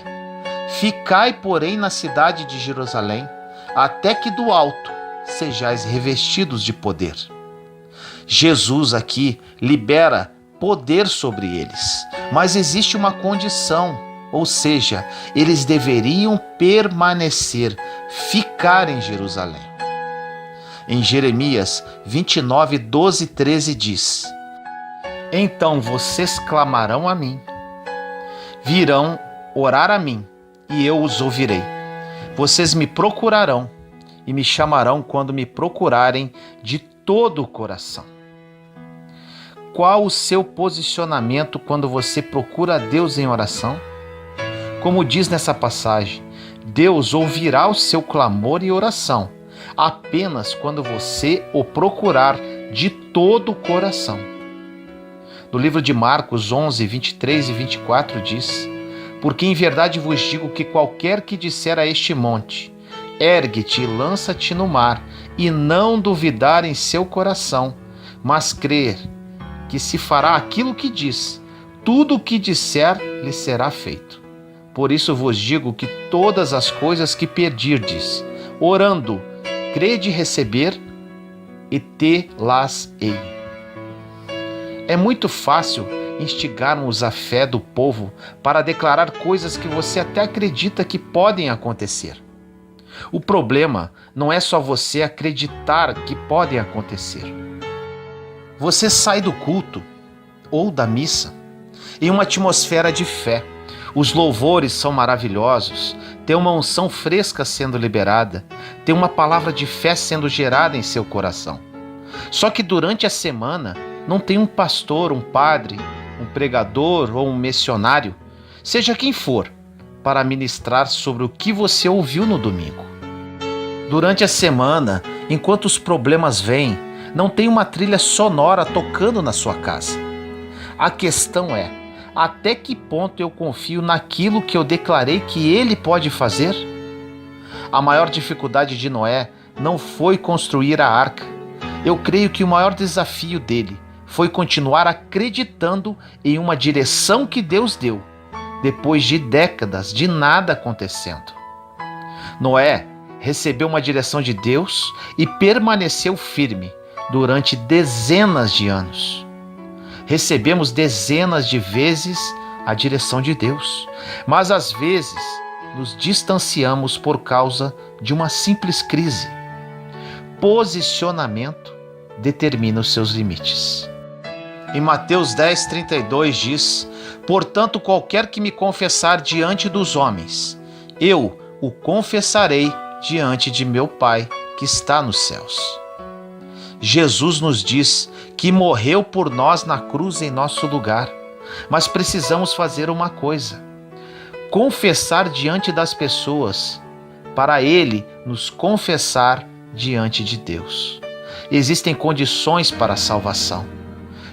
Ficai, porém, na cidade de Jerusalém, até que do alto sejais revestidos de poder. Jesus aqui libera poder sobre eles, mas existe uma condição, ou seja, eles deveriam permanecer, ficar em Jerusalém. Em Jeremias 29:12-13 diz: então vocês clamarão a mim, virão orar a mim, e eu os ouvirei. Vocês me procurarão e me chamarão quando me procurarem de todo o coração. Qual o seu posicionamento quando você procura a Deus em oração? Como diz nessa passagem, Deus ouvirá o seu clamor e oração apenas quando você o procurar de todo o coração. No livro de Marcos 11:23 e 24 diz: porque em verdade vos digo que qualquer que disser a este monte, ergue-te e lança-te no mar, e não duvidar em seu coração, mas crer que se fará aquilo que diz, tudo o que disser lhe será feito. Por isso vos digo que todas as coisas que pedirdes, orando, crede receber, e tê-las-ei. É muito fácil instigarmos a fé do povo para declarar coisas que você até acredita que podem acontecer. O problema não é só você acreditar que podem acontecer. Você sai do culto, ou da missa, em uma atmosfera de fé. Os louvores são maravilhosos, tem uma unção fresca sendo liberada, tem uma palavra de fé sendo gerada em seu coração. Só que durante a semana não tem um pastor, um padre, um pregador ou um missionário, seja quem for, para ministrar sobre o que você ouviu no domingo. Durante a semana, enquanto os problemas vêm, não tem uma trilha sonora tocando na sua casa. A questão é, até que ponto eu confio naquilo que eu declarei que ele pode fazer? A maior dificuldade de Noé não foi construir a arca. Eu creio que o maior desafio dele foi continuar acreditando em uma direção que Deus deu, depois de décadas de nada acontecendo. Noé recebeu uma direção de Deus e permaneceu firme durante dezenas de anos. Recebemos dezenas de vezes a direção de Deus, mas às vezes nos distanciamos por causa de uma simples crise. Posicionamento determina os seus limites. Em Mateus 10:32 diz: portanto, qualquer que me confessar diante dos homens, eu o confessarei diante de meu Pai que está nos céus. Jesus nos diz que morreu por nós na cruz em nosso lugar, mas precisamos fazer uma coisa: confessar diante das pessoas, para Ele nos confessar diante de Deus. Existem condições para a salvação.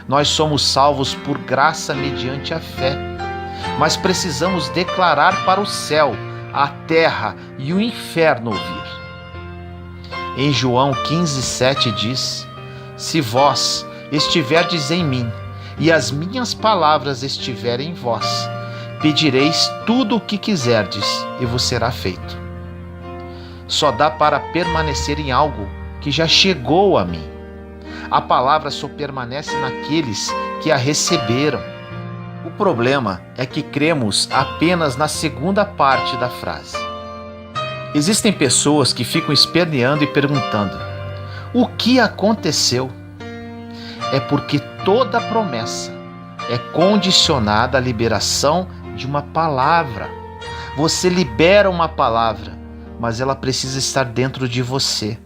Nós somos salvos por graça mediante a fé, mas precisamos declarar para o céu, a terra e o inferno ouvir. Em João 15:7 diz: se vós estiverdes em mim e as minhas palavras estiverem em vós, pedireis tudo o que quiserdes e vos será feito. Só dá para permanecer em algo que já chegou a mim. A palavra só permanece naqueles que a receberam. O problema é que cremos apenas na segunda parte da frase. Existem pessoas que ficam esperneando e perguntando: o que aconteceu? É porque toda promessa é condicionada à liberação de uma palavra. Você libera uma palavra, mas ela precisa estar dentro de você.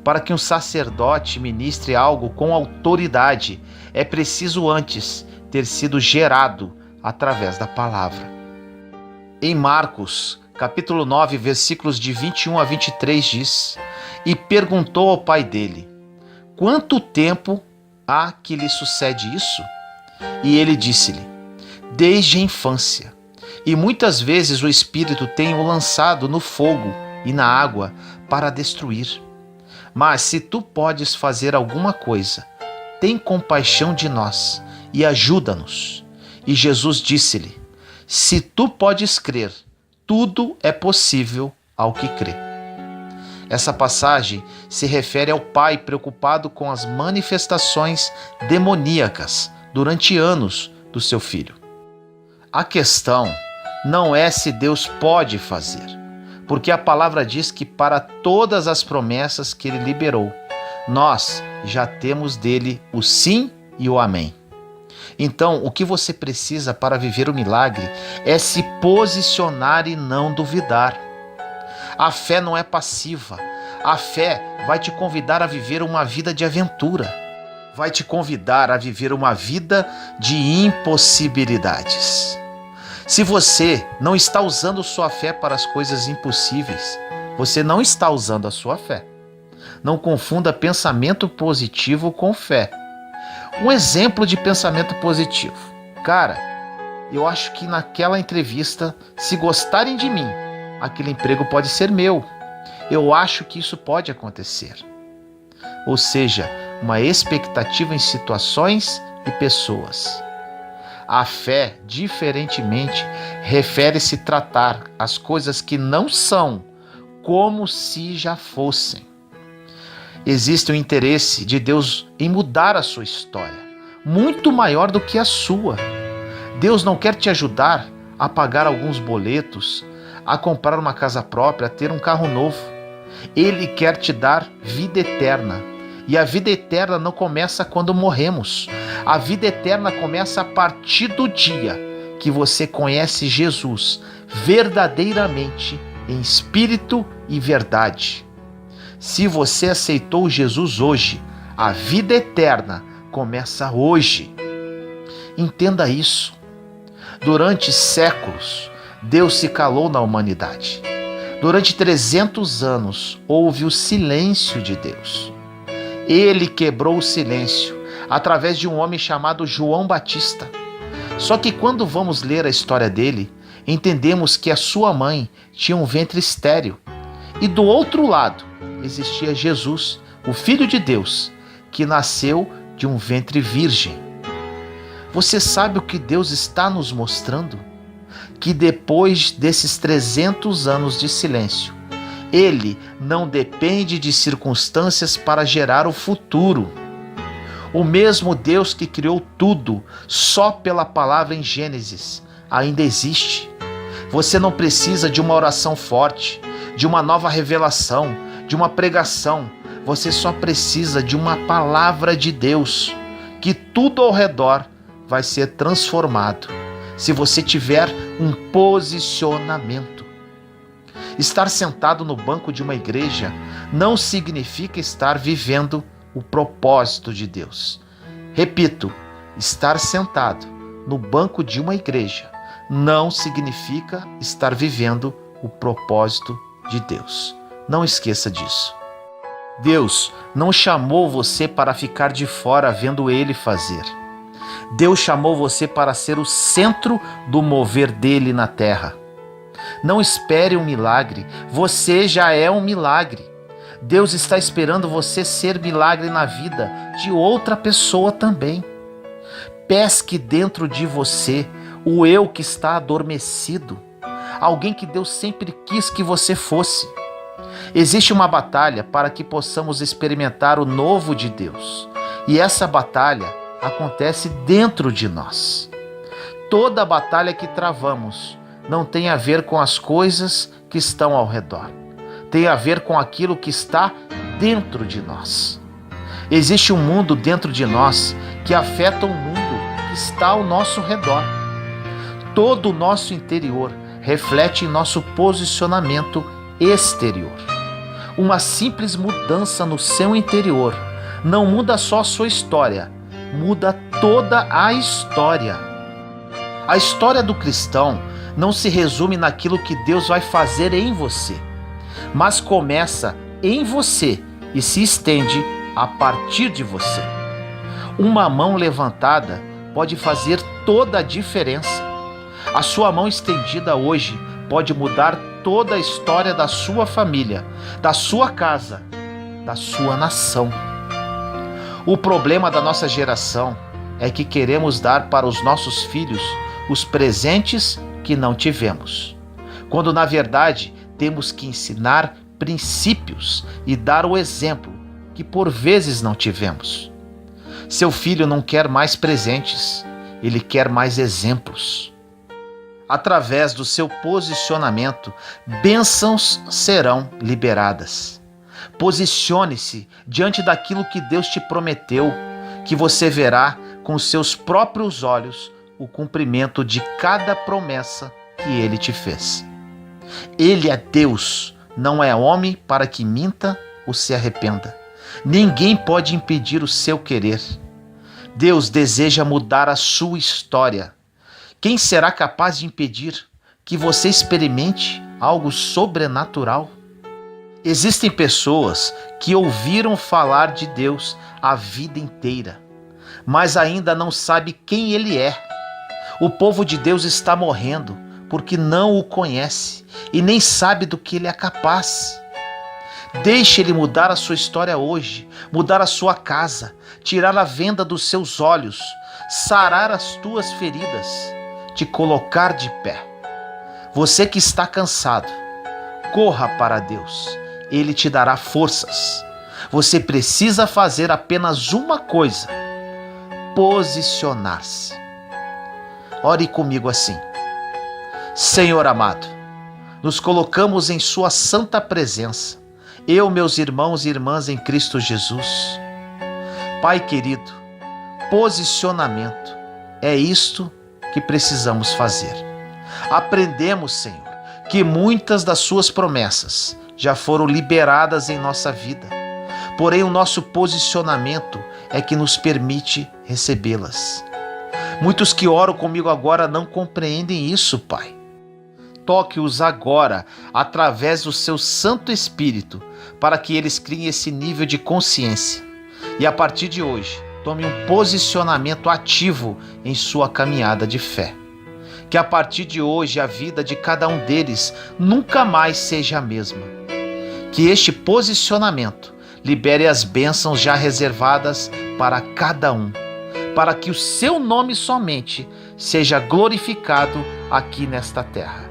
Para que um sacerdote ministre algo com autoridade, é preciso antes ter sido gerado através da palavra. Em Marcos, capítulo 9, versículos de 21 a 23 diz: e perguntou ao pai dele: quanto tempo há que lhe sucede isso? E ele disse-lhe: desde a infância, e muitas vezes o Espírito tem o lançado no fogo e na água para destruir. Mas se tu podes fazer alguma coisa, tem compaixão de nós e ajuda-nos. E Jesus disse-lhe: se tu podes crer, tudo é possível ao que crê. Essa passagem se refere ao pai preocupado com as manifestações demoníacas durante anos do seu filho. A questão não é se Deus pode fazer, porque a palavra diz que para todas as promessas que ele liberou, nós já temos dele o sim e o amém. Então, o que você precisa para viver o milagre é se posicionar e não duvidar. A fé não é passiva. A fé vai te convidar a viver uma vida de aventura. Vai te convidar a viver uma vida de impossibilidades. Se você não está usando sua fé para as coisas impossíveis, você não está usando a sua fé. Não confunda pensamento positivo com fé. Um exemplo de pensamento positivo: cara, eu acho que naquela entrevista, se gostarem de mim, aquele emprego pode ser meu. Eu acho que isso pode acontecer. Ou seja, uma expectativa em situações e pessoas. A fé, diferentemente, refere-se a tratar as coisas que não são como se já fossem. Existe um interesse de Deus em mudar a sua história, muito maior do que a sua. Deus não quer te ajudar a pagar alguns boletos, a comprar uma casa própria, a ter um carro novo. Ele quer te dar vida eterna. E a vida eterna não começa quando morremos. A vida eterna começa a partir do dia que você conhece Jesus verdadeiramente, em espírito e verdade. Se você aceitou Jesus hoje, a vida eterna começa hoje. Entenda isso. Durante séculos, Deus se calou na humanidade. Durante 300 anos, houve o silêncio de Deus. Ele quebrou o silêncio através de um homem chamado João Batista. Só que quando vamos ler a história dele, entendemos que a sua mãe tinha um ventre estéril. E do outro lado existia Jesus, o Filho de Deus, que nasceu de um ventre virgem. Você sabe o que Deus está nos mostrando? Que depois desses 300 anos de silêncio, Ele não depende de circunstâncias para gerar o futuro. O mesmo Deus que criou tudo só pela palavra em Gênesis ainda existe. Você não precisa de uma oração forte, de uma nova revelação, de uma pregação. Você só precisa de uma palavra de Deus, que tudo ao redor vai ser transformado, se você tiver um posicionamento. Estar sentado no banco de uma igreja não significa estar vivendo o propósito de Deus. Repito, estar sentado no banco de uma igreja não significa estar vivendo o propósito de Deus. Não esqueça disso. Deus não chamou você para ficar de fora vendo Ele fazer. Deus chamou você para ser o centro do mover dele na terra. Não espere um milagre, você já é um milagre. Deus está esperando você ser milagre na vida de outra pessoa também. Pesque dentro de você o eu que está adormecido, alguém que Deus sempre quis que você fosse. Existe uma batalha para que possamos experimentar o novo de Deus, e essa batalha acontece dentro de nós. Toda batalha que travamos não tem a ver com as coisas que estão ao redor, tem a ver com aquilo que está dentro de nós. Existe um mundo dentro de nós que afeta o mundo que está ao nosso redor. Todo o nosso interior reflete em nosso posicionamento exterior. Uma simples mudança no seu interior não muda só a sua história, muda toda a história. A história do cristão não se resume naquilo que Deus vai fazer em você, mas começa em você e se estende a partir de você. Uma mão levantada pode fazer toda a diferença. A sua mão estendida hoje pode mudar toda a história da sua família, da sua casa, da sua nação. O problema da nossa geração é que queremos dar para os nossos filhos os presentes que não tivemos, quando na verdade temos que ensinar princípios e dar o exemplo que por vezes não tivemos. Seu filho não quer mais presentes, ele quer mais exemplos. Através do seu posicionamento, bênçãos serão liberadas. Posicione-se diante daquilo que Deus te prometeu, que você verá com seus próprios olhos o cumprimento de cada promessa que Ele te fez. Ele é Deus, não é homem para que minta ou se arrependa. Ninguém pode impedir o seu querer. Deus deseja mudar a sua história. Quem será capaz de impedir que você experimente algo sobrenatural? Existem pessoas que ouviram falar de Deus a vida inteira, mas ainda não sabem quem Ele é. O povo de Deus está morrendo porque não o conhece e nem sabe do que Ele é capaz. Deixe Ele mudar a sua história hoje, mudar a sua casa, tirar a venda dos seus olhos, sarar as tuas feridas, te colocar de pé. Você que está cansado, corra para Deus, Ele te dará forças. Você precisa fazer apenas uma coisa: posicionar-se. Ore comigo assim: Senhor amado, nos colocamos em Sua santa presença, eu, meus irmãos e irmãs em Cristo Jesus. Pai querido, posicionamento é isto que precisamos fazer. Aprendemos, Senhor, que muitas das suas promessas já foram liberadas em nossa vida. Porém, o nosso posicionamento é que nos permite recebê-las. Muitos que oram comigo agora não compreendem isso, Pai. Toque-os agora através do seu Santo Espírito para que eles criem esse nível de consciência. E a partir de hoje, tome um posicionamento ativo em sua caminhada de fé. Que a partir de hoje a vida de cada um deles nunca mais seja a mesma. Que este posicionamento libere as bênçãos já reservadas para cada um, para que o seu nome somente seja glorificado aqui nesta terra.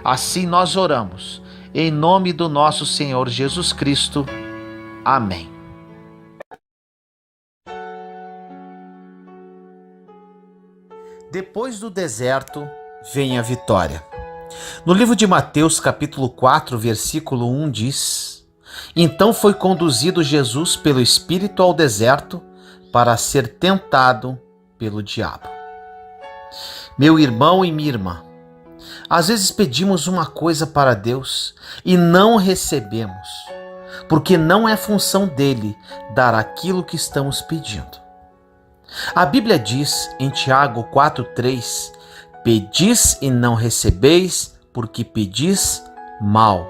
Assim nós oramos, em nome do nosso Senhor Jesus Cristo. Amém. Depois do deserto, vem a vitória. No livro de Mateus, capítulo 4, versículo 1 diz: Então foi conduzido Jesus pelo Espírito ao deserto para ser tentado pelo diabo. Meu irmão e minha irmã, às vezes pedimos uma coisa para Deus e não recebemos, porque não é função dele dar aquilo que estamos pedindo. A Bíblia diz em Tiago 4,3: Pedis e não recebeis, porque pedis mal.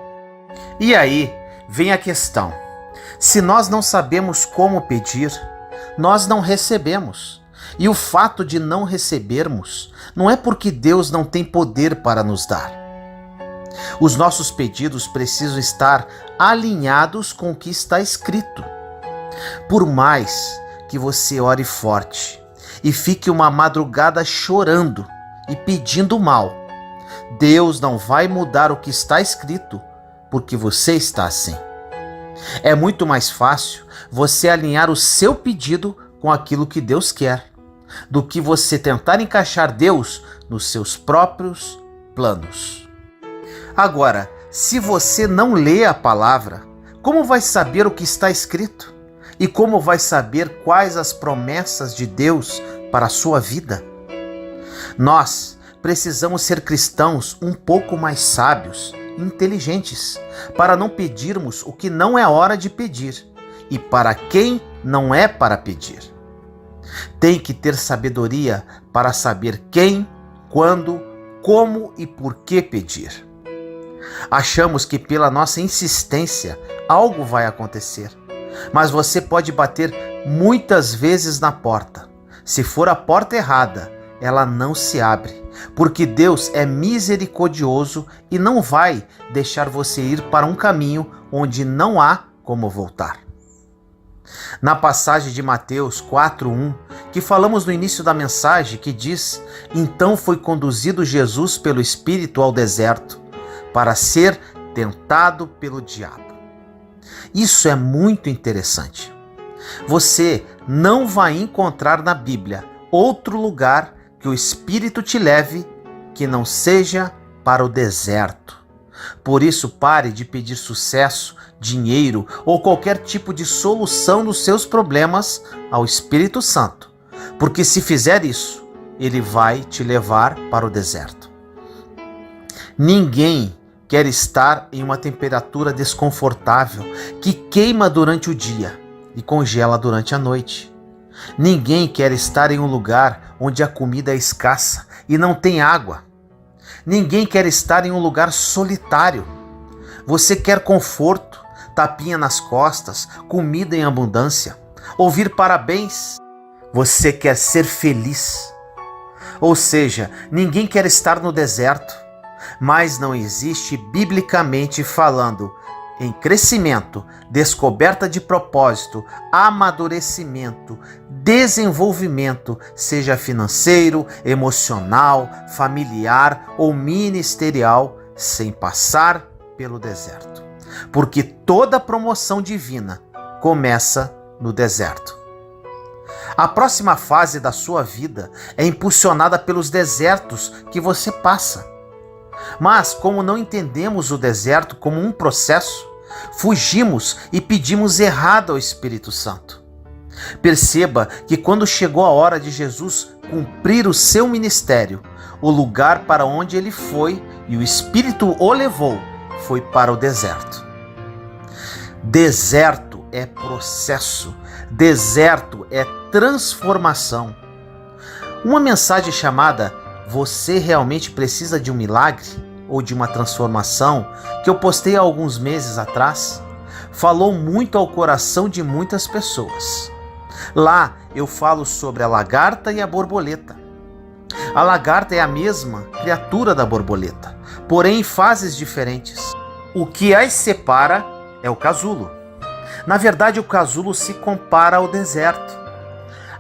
E aí vem a questão: se nós não sabemos como pedir, nós não recebemos. E o fato de não recebermos não é porque Deus não tem poder para nos dar. Os nossos pedidos precisam estar alinhados com o que está escrito. Por mais que você ore forte e fique uma madrugada chorando e pedindo mal, Deus não vai mudar o que está escrito porque você está assim. É muito mais fácil você alinhar o seu pedido com aquilo que Deus quer, do que você tentar encaixar Deus nos seus próprios planos. Agora, se você não lê a palavra, como vai saber o que está escrito? E como vai saber quais as promessas de Deus para a sua vida? Nós precisamos ser cristãos um pouco mais sábios e inteligentes, para não pedirmos o que não é hora de pedir e para quem não é para pedir. Tem que ter sabedoria para saber quem, quando, como e por que pedir. Achamos que pela nossa insistência algo vai acontecer, mas você pode bater muitas vezes na porta. Se for a porta errada, ela não se abre, porque Deus é misericordioso e não vai deixar você ir para um caminho onde não há como voltar. Na passagem de Mateus 4:1, que falamos no início da mensagem, que diz: Então foi conduzido Jesus pelo Espírito ao deserto para ser tentado pelo diabo. Isso é muito interessante. Você não vai encontrar na Bíblia outro lugar que o Espírito te leve que não seja para o deserto. Por isso, pare de pedir sucesso, dinheiro ou qualquer tipo de solução dos seus problemas ao Espírito Santo, porque se fizer isso, ele vai te levar para o deserto. Ninguém quer estar em uma temperatura desconfortável que queima durante o dia e congela durante a noite. Ninguém quer estar em um lugar onde a comida é escassa e não tem água. Ninguém quer estar em um lugar solitário. Você quer conforto, tapinha nas costas, comida em abundância, ouvir parabéns. Você quer ser feliz. Ou seja, ninguém quer estar no deserto, mas não existe biblicamente falando em crescimento, descoberta de propósito, amadurecimento, desenvolvimento, seja financeiro, emocional, familiar ou ministerial, sem passar pelo deserto. Porque toda promoção divina começa no deserto. A próxima fase da sua vida é impulsionada pelos desertos que você passa. Mas, como não entendemos o deserto como um processo, fugimos e pedimos errado ao Espírito Santo. Perceba que quando chegou a hora de Jesus cumprir o seu ministério, o lugar para onde ele foi e o Espírito o levou foi para o deserto. Deserto é processo, deserto é transformação. Uma mensagem chamada "Você realmente precisa de um milagre?" ou de uma transformação, que eu postei há alguns meses atrás, falou muito ao coração de muitas pessoas. Lá eu falo sobre a lagarta e a borboleta. A lagarta é a mesma criatura da borboleta, porém em fases diferentes. O que as separa é o casulo. Na verdade, o casulo se compara ao deserto.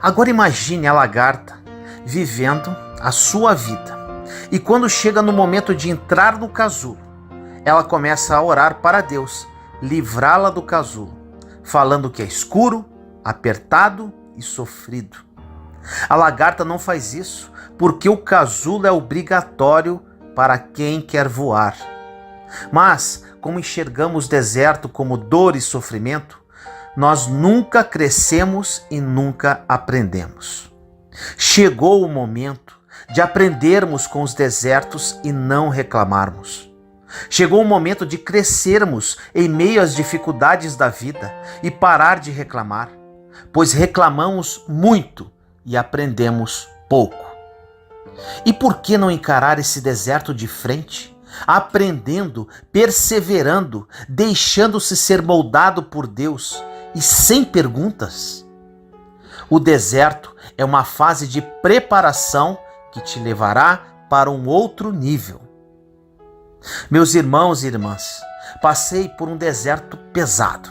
Agora imagine a lagarta vivendo a sua vida. E quando chega no momento de entrar no casulo, ela começa a orar para Deus, livrá-la do casulo, falando que é escuro, apertado e sofrido. A lagarta não faz isso porque o casulo é obrigatório para quem quer voar. Mas, como enxergamos o deserto como dor e sofrimento, nós nunca crescemos e nunca aprendemos. Chegou o momento de aprendermos com os desertos e não reclamarmos. Chegou o momento de crescermos em meio às dificuldades da vida e parar de reclamar, pois reclamamos muito e aprendemos pouco. E por que não encarar esse deserto de frente, aprendendo, perseverando, deixando-se ser moldado por Deus e sem perguntas? O deserto é uma fase de preparação que te levará para um outro nível. Meus irmãos e irmãs, passei por um deserto pesado.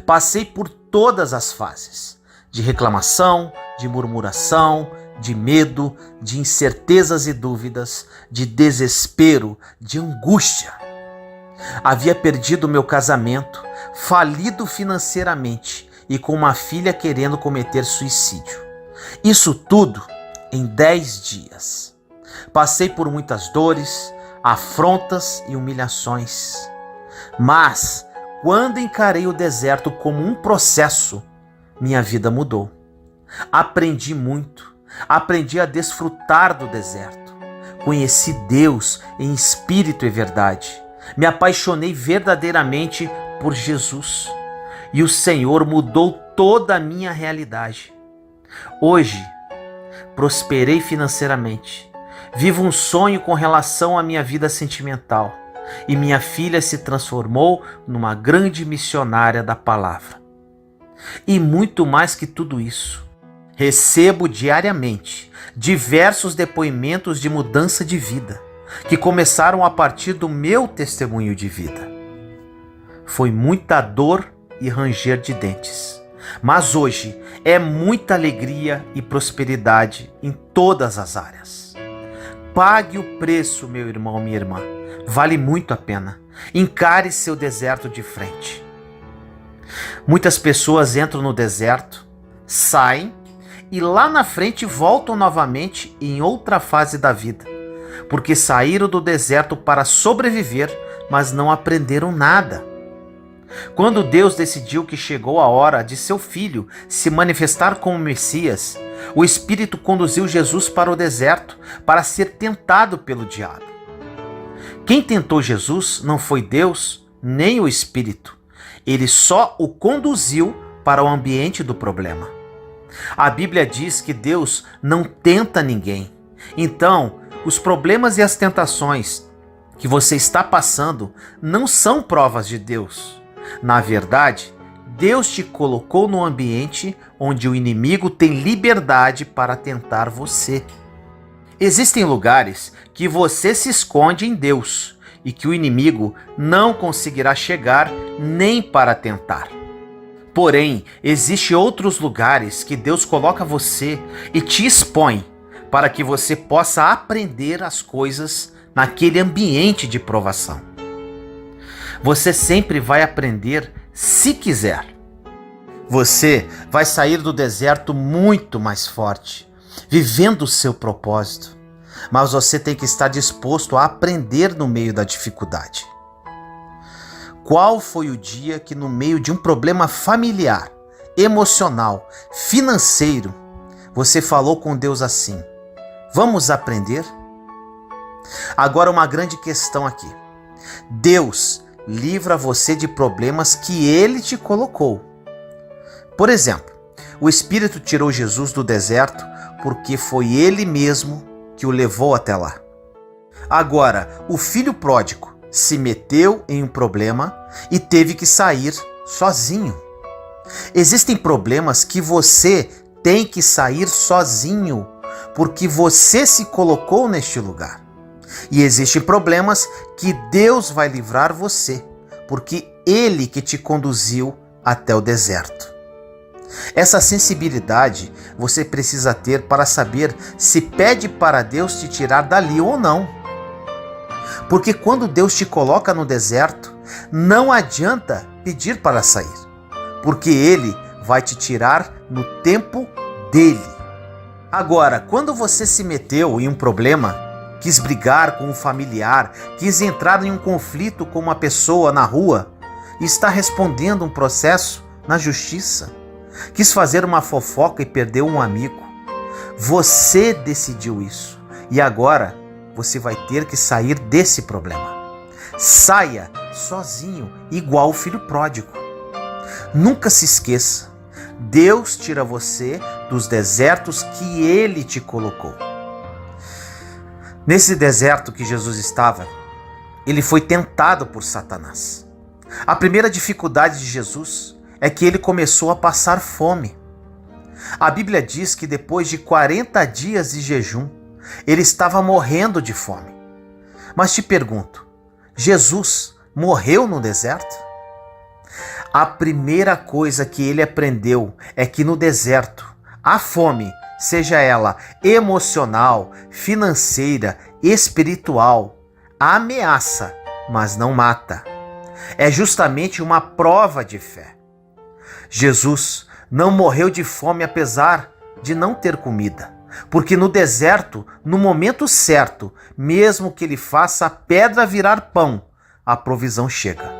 Passei por todas as fases, de reclamação, de murmuração, de medo, de incertezas e dúvidas, de desespero, de angústia. Havia perdido meu casamento, falido financeiramente e com uma filha querendo cometer suicídio. Isso tudo em 10 dias. Passei por muitas dores, afrontas e humilhações. Mas, quando encarei o deserto como um processo, minha vida mudou. Aprendi muito. Aprendi a desfrutar do deserto. Conheci Deus em espírito e verdade. Me apaixonei verdadeiramente por Jesus. E o Senhor mudou toda a minha realidade. Hoje, prosperei financeiramente. Vivo um sonho com relação à minha vida sentimental. E minha filha se transformou numa grande missionária da palavra. E muito mais que tudo isso, recebo diariamente diversos depoimentos de mudança de vida, que começaram a partir do meu testemunho de vida. Foi muita dor e ranger de dentes, mas hoje é muita alegria e prosperidade em todas as áreas. Pague o preço, meu irmão, minha irmã. Vale muito a pena. Encare seu deserto de frente. Muitas pessoas entram no deserto, saem e lá na frente voltam novamente em outra fase da vida, porque saíram do deserto para sobreviver, mas não aprenderam nada. Quando Deus decidiu que chegou a hora de seu filho se manifestar como Messias, o Espírito conduziu Jesus para o deserto para ser tentado pelo diabo. Quem tentou Jesus não foi Deus nem o Espírito. Ele só o conduziu para o ambiente do problema. A Bíblia diz que Deus não tenta ninguém. Então, os problemas e as tentações que você está passando não são provas de Deus. Na verdade, Deus te colocou no ambiente onde o inimigo tem liberdade para tentar você. Existem lugares que você se esconde em Deus e que o inimigo não conseguirá chegar nem para tentar. Porém, existem outros lugares que Deus coloca você e te expõe para que você possa aprender as coisas naquele ambiente de provação. Você sempre vai aprender se quiser. Você vai sair do deserto muito mais forte, vivendo o seu propósito. Mas você tem que estar disposto a aprender no meio da dificuldade. Qual foi o dia que, no meio de um problema familiar, emocional, financeiro, você falou com Deus assim: vamos aprender? Agora, uma grande questão aqui. Deus livra você de problemas que Ele te colocou. Por exemplo, o Espírito tirou Jesus do deserto porque foi Ele mesmo que o levou até lá. Agora, o filho pródigo se meteu em um problema e teve que sair sozinho. Existem problemas que você tem que sair sozinho, porque você se colocou neste lugar. E existem problemas que Deus vai livrar você, porque Ele que te conduziu até o deserto. Essa sensibilidade você precisa ter para saber se pede para Deus te tirar dali ou não. Porque quando Deus te coloca no deserto, não adianta pedir para sair, porque Ele vai te tirar no tempo dele. Agora, quando você se meteu em um problema, quis brigar com um familiar, quis entrar em um conflito com uma pessoa na rua e está respondendo um processo na justiça, quis fazer uma fofoca e perdeu um amigo, você decidiu isso e agora você vai ter que sair desse problema. Saia sozinho, igual o filho pródigo. Nunca se esqueça, Deus tira você dos desertos que Ele te colocou. Nesse deserto que Jesus estava, Ele foi tentado por Satanás. A primeira dificuldade de Jesus é que Ele começou a passar fome. A Bíblia diz que depois de 40 dias de jejum, Ele estava morrendo de fome. Mas te pergunto, Jesus morreu no deserto? A primeira coisa que ele aprendeu é que no deserto, a fome, seja ela emocional, financeira, espiritual, ameaça, mas não mata. É justamente uma prova de fé. Jesus não morreu de fome apesar de não ter comida, porque no deserto, no momento certo, mesmo que ele faça a pedra virar pão, a provisão chega.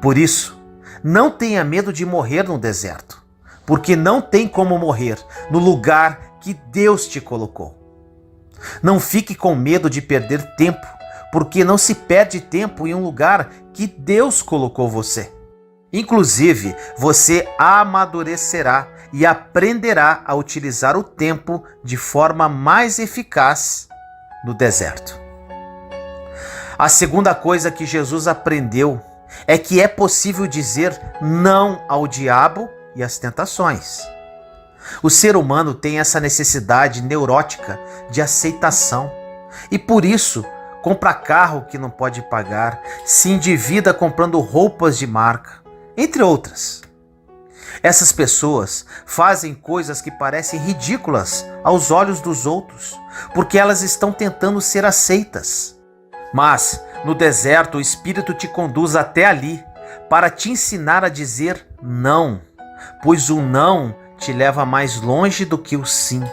Por isso, não tenha medo de morrer no deserto, porque não tem como morrer no lugar que Deus te colocou. Não fique com medo de perder tempo, porque não se perde tempo em um lugar que Deus colocou você. Inclusive, você amadurecerá e aprenderá a utilizar o tempo de forma mais eficaz no deserto. A segunda coisa que Jesus aprendeu é que é possível dizer não ao diabo e às tentações. O ser humano tem essa necessidade neurótica de aceitação e por isso compra carro que não pode pagar, se endivida comprando roupas de marca, entre outras. Essas pessoas fazem coisas que parecem ridículas aos olhos dos outros, porque elas estão tentando ser aceitas. Mas no deserto o Espírito te conduz até ali para te ensinar a dizer não, pois o não te leva mais longe do que o sim.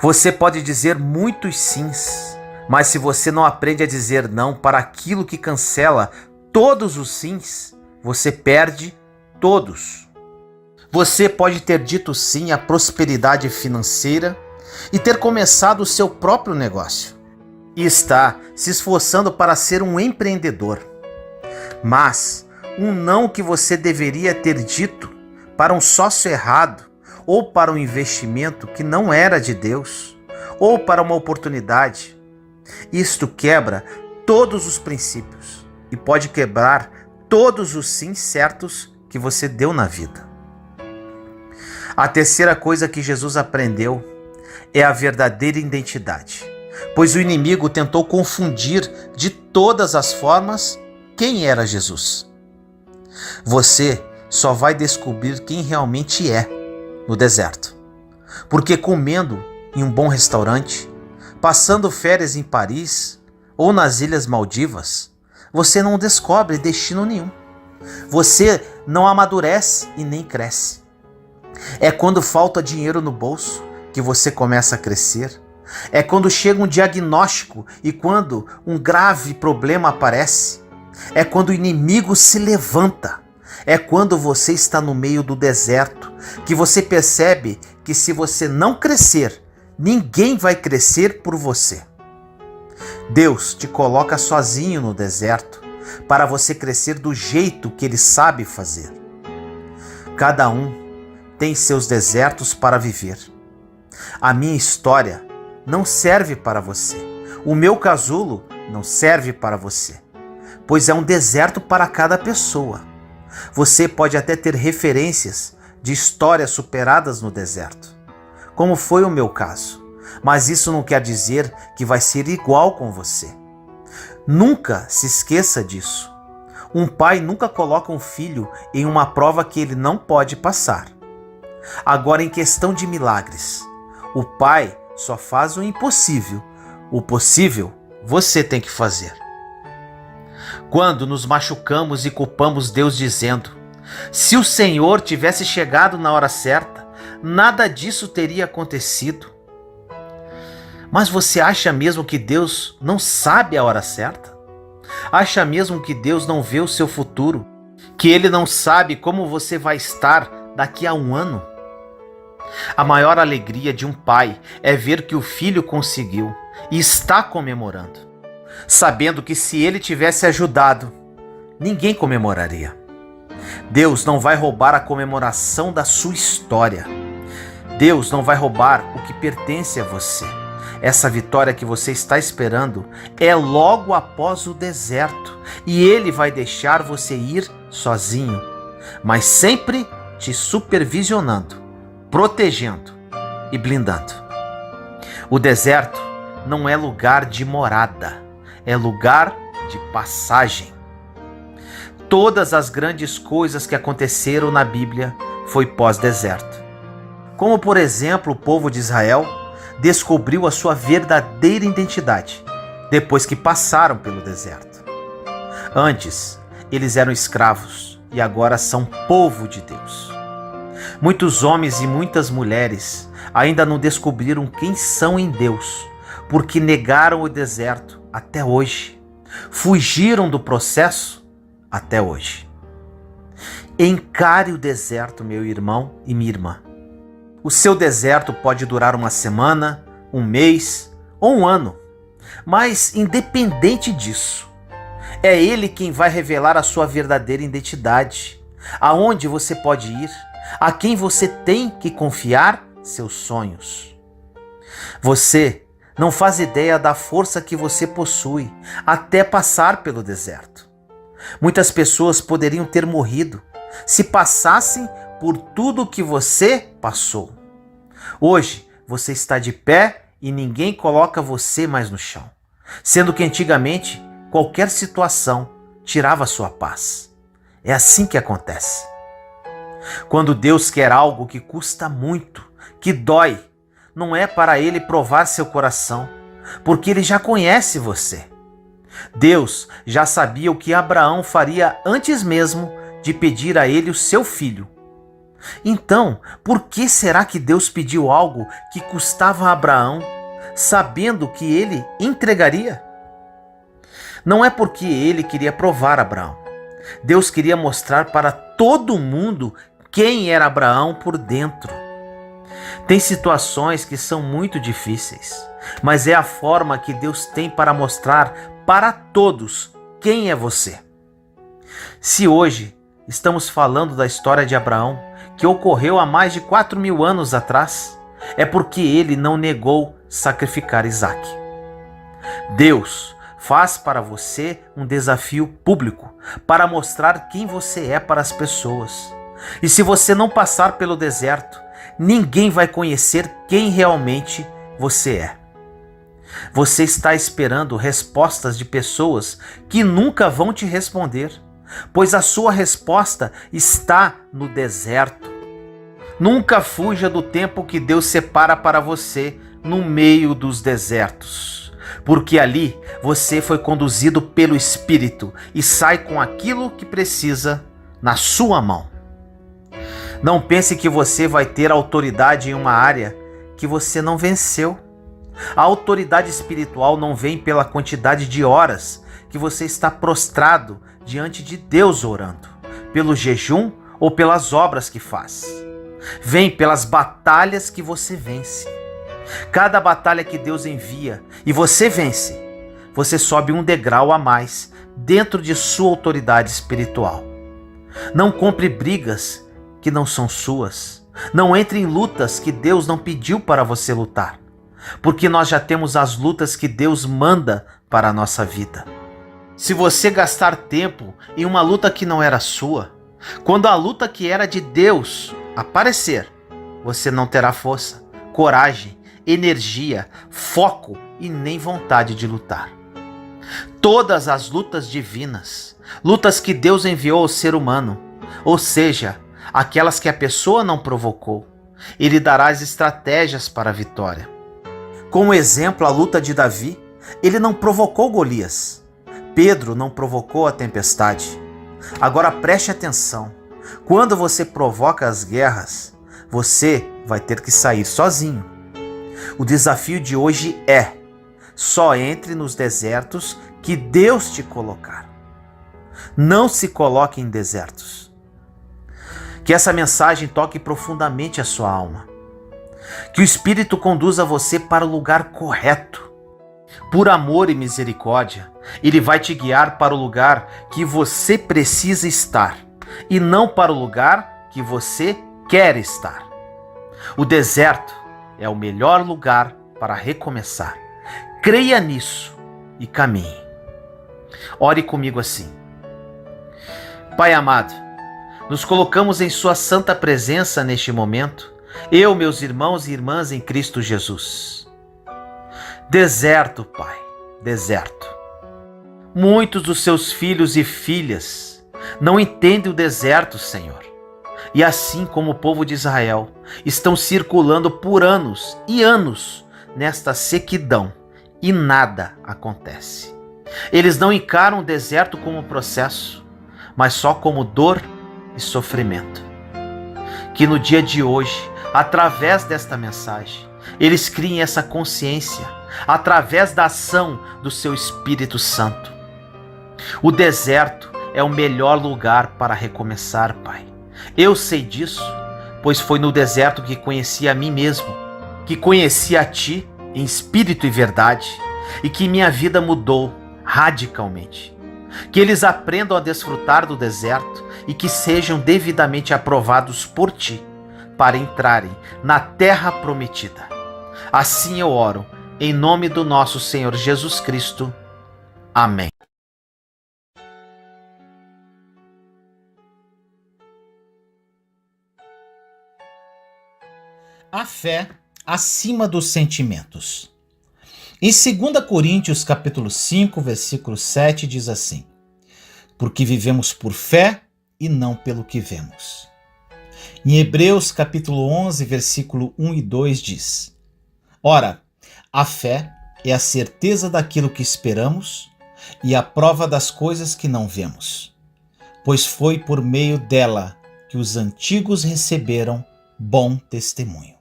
Você pode dizer muitos sims, mas se você não aprende a dizer não para aquilo que cancela todos os sims, você perde todos. Você pode ter dito sim à prosperidade financeira e ter começado o seu próprio negócio e está se esforçando para ser um empreendedor. Mas um não que você deveria ter dito para um sócio errado, ou para um investimento que não era de Deus, ou para uma oportunidade, isto quebra todos os princípios e pode quebrar todos os sim certos que você deu na vida. A terceira coisa que Jesus aprendeu é a verdadeira identidade, pois o inimigo tentou confundir de todas as formas quem era Jesus. Você só vai descobrir quem realmente é no deserto, porque comendo em um bom restaurante, passando férias em Paris ou nas Ilhas Maldivas, você não descobre destino nenhum. Você não amadurece e nem cresce. É quando falta dinheiro no bolso que você começa a crescer. É quando chega um diagnóstico e quando um grave problema aparece. É quando o inimigo se levanta. É quando você está no meio do deserto que você percebe que se você não crescer, ninguém vai crescer por você. Deus te coloca sozinho no deserto para você crescer do jeito que Ele sabe fazer. Cada um tem seus desertos para viver. A minha história não serve para você. O meu casulo não serve para você, pois é um deserto para cada pessoa. Você pode até ter referências de histórias superadas no deserto, como foi o meu caso, mas isso não quer dizer que vai ser igual com você. Nunca se esqueça disso. Um pai nunca coloca um filho em uma prova que ele não pode passar. Agora, em questão de milagres, o pai só faz o impossível. O possível você tem que fazer. Quando nos machucamos e culpamos Deus dizendo: se o Senhor tivesse chegado na hora certa, nada disso teria acontecido. Mas você acha mesmo que Deus não sabe a hora certa? Acha mesmo que Deus não vê o seu futuro? Que Ele não sabe como você vai estar daqui a um ano? A maior alegria de um pai é ver que o filho conseguiu e está comemorando, sabendo que se ele tivesse ajudado, ninguém comemoraria. Deus não vai roubar a comemoração da sua história. Deus não vai roubar o que pertence a você. Essa vitória que você está esperando é logo após o deserto, e Ele vai deixar você ir sozinho, mas sempre te supervisionando, protegendo e blindando. O deserto não é lugar de morada, é lugar de passagem. Todas as grandes coisas que aconteceram na Bíblia foi pós-deserto. Como, por exemplo, o povo de Israel descobriu a sua verdadeira identidade depois que passaram pelo deserto. Antes, eles eram escravos e agora são povo de Deus. Muitos homens e muitas mulheres ainda não descobriram quem são em Deus, porque negaram o deserto até hoje. Fugiram do processo até hoje. Encare o deserto, meu irmão e minha irmã. O seu deserto pode durar uma semana, um mês ou um ano, mas independente disso, é Ele quem vai revelar a sua verdadeira identidade, aonde você pode ir, a quem você tem que confiar seus sonhos. Você não faz ideia da força que você possui até passar pelo deserto. Muitas pessoas poderiam ter morrido se passassem por tudo que você passou. Hoje você está de pé e ninguém coloca você mais no chão, sendo que antigamente qualquer situação tirava sua paz. É assim que acontece. Quando Deus quer algo que custa muito, que dói, não é para Ele provar seu coração, porque Ele já conhece você. Deus já sabia o que Abraão faria antes mesmo de pedir a ele o seu filho. Então, por que será que Deus pediu algo que custava a Abraão, sabendo que ele entregaria? Não é porque ele queria provar Abraão. Deus queria mostrar para todo mundo quem era Abraão por dentro. Tem situações que são muito difíceis, mas é a forma que Deus tem para mostrar para todos quem é você. Se hoje estamos falando da história de Abraão, que ocorreu há mais de 4.000 anos atrás, é porque ele não negou sacrificar Isaque. Deus faz para você um desafio público para mostrar quem você é para as pessoas. E se você não passar pelo deserto, ninguém vai conhecer quem realmente você é. Você está esperando respostas de pessoas que nunca vão te responder, pois a sua resposta está no deserto. Nunca fuja do tempo que Deus separa para você no meio dos desertos, porque ali você foi conduzido pelo Espírito e sai com aquilo que precisa na sua mão. Não pense que você vai ter autoridade em uma área que você não venceu. A autoridade espiritual não vem pela quantidade de horas que você está prostrado diante de Deus orando, pelo jejum ou pelas obras que faz. Vem pelas batalhas que você vence. Cada batalha que Deus envia e você vence, você sobe um degrau a mais dentro de sua autoridade espiritual. Não compre brigas que não são suas. Não entre em lutas que Deus não pediu para você lutar, porque nós já temos as lutas que Deus manda para a nossa vida. Se você gastar tempo em uma luta que não era sua, quando a luta que era de Deus aparecer, você não terá força, coragem, energia, foco e nem vontade de lutar. Todas as lutas divinas, lutas que Deus enviou ao ser humano, ou seja, aquelas que a pessoa não provocou, Ele dará as estratégias para a vitória. Como exemplo, a luta de Davi, ele não provocou Golias. Pedro não provocou a tempestade. Agora preste atenção, quando você provoca as guerras, você vai ter que sair sozinho. O desafio de hoje é: só entre nos desertos que Deus te colocar. Não se coloque em desertos. Que essa mensagem toque profundamente a sua alma. Que o Espírito conduza você para o lugar correto. Por amor e misericórdia, Ele vai te guiar para o lugar que você precisa estar e não para o lugar que você quer estar. O deserto é o melhor lugar para recomeçar. Creia nisso e caminhe. Ore comigo assim. Pai amado, nos colocamos em Sua santa presença neste momento, eu, meus irmãos e irmãs em Cristo Jesus. Deserto, Pai, deserto. Muitos dos Seus filhos e filhas não entendem o deserto, Senhor. E assim como o povo de Israel, estão circulando por anos e anos nesta sequidão e nada acontece. Eles não encaram o deserto como processo, mas só como dor e sofrimento. Que no dia de hoje, através desta mensagem, eles criem essa consciência, através da ação do Seu Espírito Santo. O deserto é o melhor lugar para recomeçar, Pai. Eu sei disso, pois foi no deserto que conheci a mim mesmo, que conheci a Ti em espírito e verdade, e que minha vida mudou radicalmente. Que eles aprendam a desfrutar do deserto e que sejam devidamente aprovados por Ti para entrarem na terra prometida. Assim eu oro, em nome do nosso Senhor Jesus Cristo. Amém. A fé acima dos sentimentos. Em 2 Coríntios capítulo 5, versículo 7 diz assim: porque vivemos por fé e não pelo que vemos. Em Hebreus capítulo 11, versículo 1 e 2 diz: ora, a fé é a certeza daquilo que esperamos e a prova das coisas que não vemos, pois foi por meio dela que os antigos receberam bom testemunho.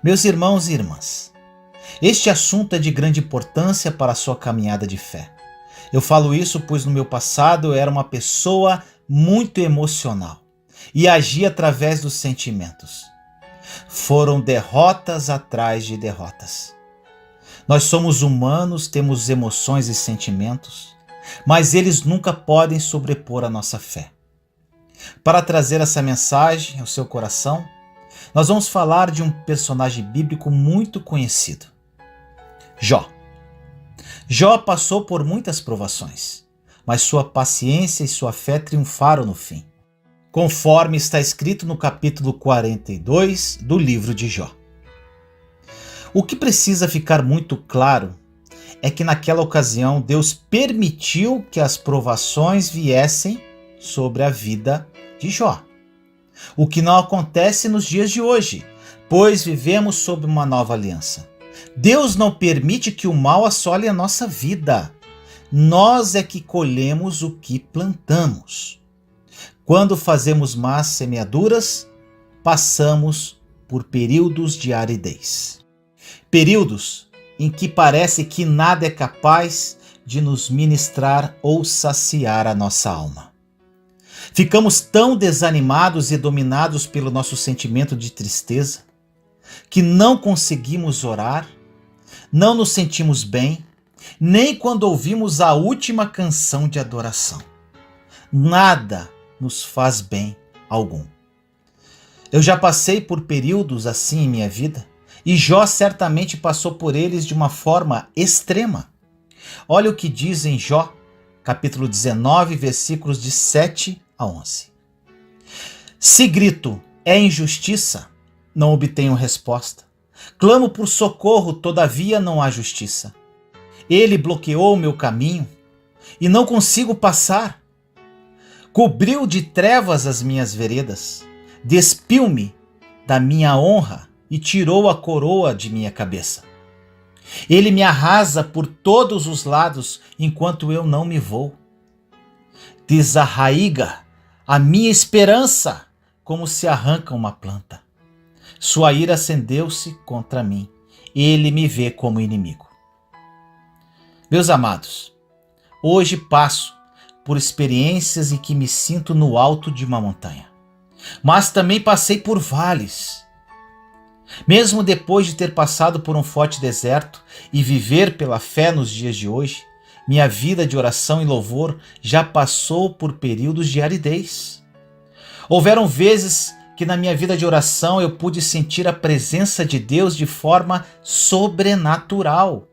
Meus irmãos e irmãs, este assunto é de grande importância para a sua caminhada de fé. Eu falo isso pois no meu passado eu era uma pessoa muito emocional e agia através dos sentimentos. Foram derrotas atrás de derrotas. Nós somos humanos, temos emoções e sentimentos, mas eles nunca podem sobrepor a nossa fé. Para trazer essa mensagem ao seu coração, nós vamos falar de um personagem bíblico muito conhecido, Jó. Jó passou por muitas provações, mas sua paciência e sua fé triunfaram no fim, conforme está escrito no capítulo 42 do livro de Jó. O que precisa ficar muito claro é que naquela ocasião Deus permitiu que as provações viessem sobre a vida de Jó. O que não acontece nos dias de hoje, pois vivemos sob uma nova aliança. Deus não permite que o mal assole a nossa vida. Nós é que colhemos o que plantamos. Quando fazemos más semeaduras, passamos por períodos de aridez. Períodos em que parece que nada é capaz de nos ministrar ou saciar a nossa alma. Ficamos tão desanimados e dominados pelo nosso sentimento de tristeza que não conseguimos orar, não nos sentimos bem, nem quando ouvimos a última canção de adoração. Nada nos faz bem algum. Eu já passei por períodos assim em minha vida e Jó certamente passou por eles de uma forma extrema. Olha o que diz em Jó, capítulo 19, versículos de 7 a 11. Se grito, é injustiça, não obtenho resposta. Clamo por socorro, todavia não há justiça. Ele bloqueou o meu caminho e não consigo passar. Cobriu de trevas as minhas veredas, despiu-me da minha honra e tirou a coroa de minha cabeça. Ele me arrasa por todos os lados enquanto eu não me vou. Desarraiga a minha esperança como se arranca uma planta. Sua ira acendeu-se contra mim. Ele me vê como inimigo. Meus amados, hoje passo por experiências em que me sinto no alto de uma montanha, mas também passei por vales. Mesmo depois de ter passado por um forte deserto e viver pela fé nos dias de hoje, minha vida de oração e louvor já passou por períodos de aridez. Houveram vezes que na minha vida de oração eu pude sentir a presença de Deus de forma sobrenatural,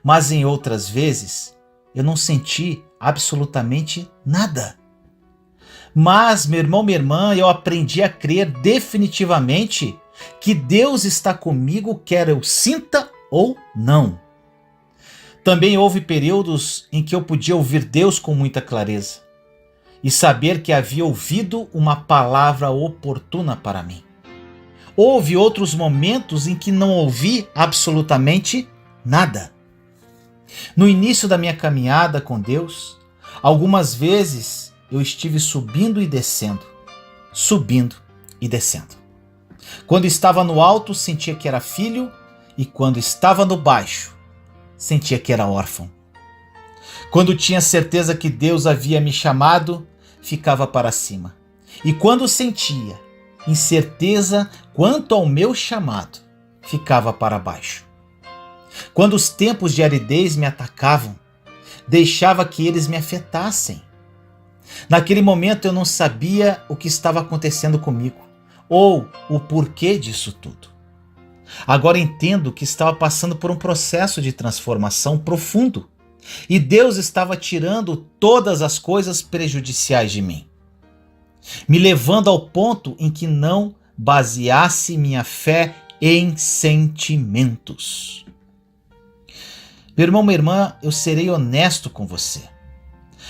mas em outras vezes eu não senti absolutamente nada. Mas, meu irmão, minha irmã, eu aprendi a crer definitivamente que Deus está comigo, quer eu sinta ou não. Também houve períodos em que eu podia ouvir Deus com muita clareza e saber que havia ouvido uma palavra oportuna para mim. Houve outros momentos em que não ouvi absolutamente nada. No início da minha caminhada com Deus, algumas vezes eu estive subindo e descendo. Quando estava no alto, sentia que era filho, e quando estava no baixo, sentia que era órfão. Quando tinha certeza que Deus havia me chamado, ficava para cima. E quando sentia incerteza quanto ao meu chamado, ficava para baixo. Quando os tempos de aridez me atacavam, deixava que eles me afetassem. Naquele momento eu não sabia o que estava acontecendo comigo, ou o porquê disso tudo. Agora entendo que estava passando por um processo de transformação profundo, e Deus estava tirando todas as coisas prejudiciais de mim, me levando ao ponto em que não baseasse minha fé em sentimentos. Meu irmão, minha irmã, eu serei honesto com você.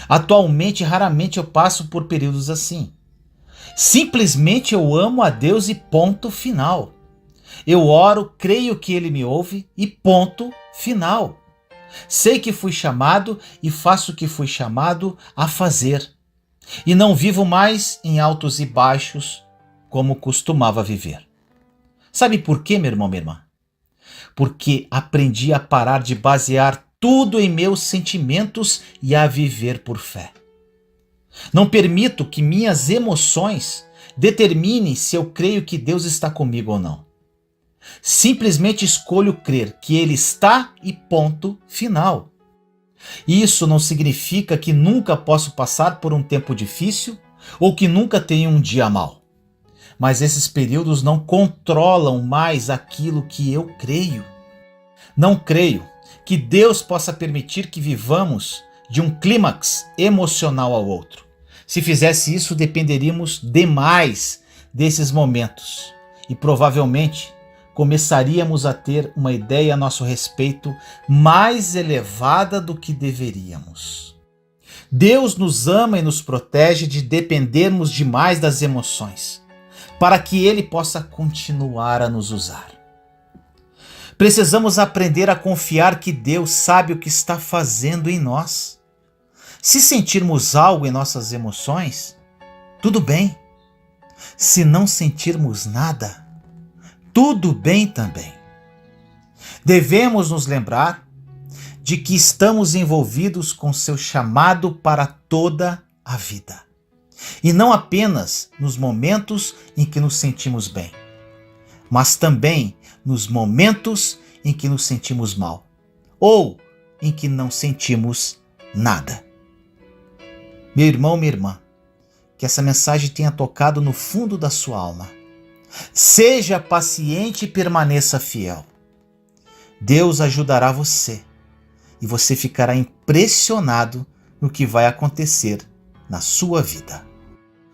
Atualmente, raramente eu passo por períodos assim. Simplesmente eu amo a Deus e ponto final. Eu oro, creio que Ele me ouve e ponto final. Sei que fui chamado e faço o que fui chamado a fazer. E não vivo mais em altos e baixos como costumava viver. Sabe por quê, meu irmão, minha irmã? Porque aprendi a parar de basear tudo em meus sentimentos e a viver por fé. Não permito que minhas emoções determinem se eu creio que Deus está comigo ou não. Simplesmente escolho crer que Ele está e ponto final. Isso não significa que nunca posso passar por um tempo difícil ou que nunca tenha um dia mau. Mas esses períodos não controlam mais aquilo que eu creio. Não creio que Deus possa permitir que vivamos de um clímax emocional ao outro. Se fizesse isso, dependeríamos demais desses momentos e provavelmente começaríamos a ter uma ideia a nosso respeito mais elevada do que deveríamos. Deus nos ama e nos protege de dependermos demais das emoções, para que Ele possa continuar a nos usar. Precisamos aprender a confiar que Deus sabe o que está fazendo em nós. Se sentirmos algo em nossas emoções, tudo bem. Se não sentirmos nada, tudo bem também. Devemos nos lembrar de que estamos envolvidos com seu chamado para toda a vida E não apenas nos momentos em que nos sentimos bem, mas também nos momentos em que nos sentimos mal, ou em que não sentimos nada. Meu irmão, minha irmã, que essa mensagem tenha tocado no fundo da sua alma. Seja paciente e permaneça fiel. Deus ajudará você e você ficará impressionado no que vai acontecer na sua vida.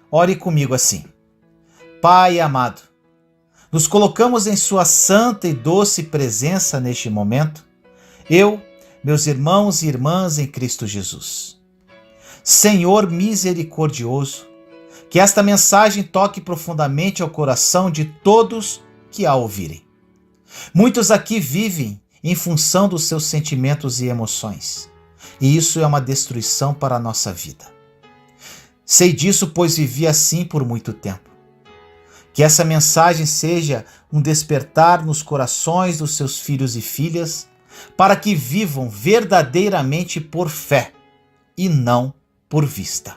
Ore comigo assim. Pai amado, nos colocamos em sua santa e doce presença neste momento, eu, meus irmãos e irmãs em Cristo Jesus. Senhor misericordioso, que esta mensagem toque profundamente ao coração de todos que a ouvirem. Muitos aqui vivem em função dos seus sentimentos e emoções, e isso é uma destruição para a nossa vida. Sei disso, pois vivi assim por muito tempo. Que essa mensagem seja um despertar nos corações dos seus filhos e filhas, para que vivam verdadeiramente por fé e não por vista.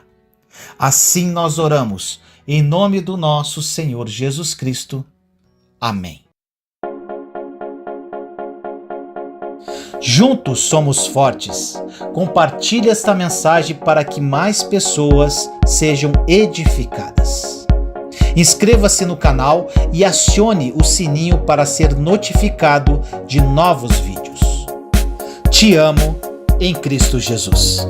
Assim nós oramos, em nome do nosso Senhor Jesus Cristo. Amém. Juntos somos fortes. Compartilhe esta mensagem para que mais pessoas sejam edificadas. Inscreva-se no canal e acione o sininho para ser notificado de novos vídeos. Te amo em Cristo Jesus.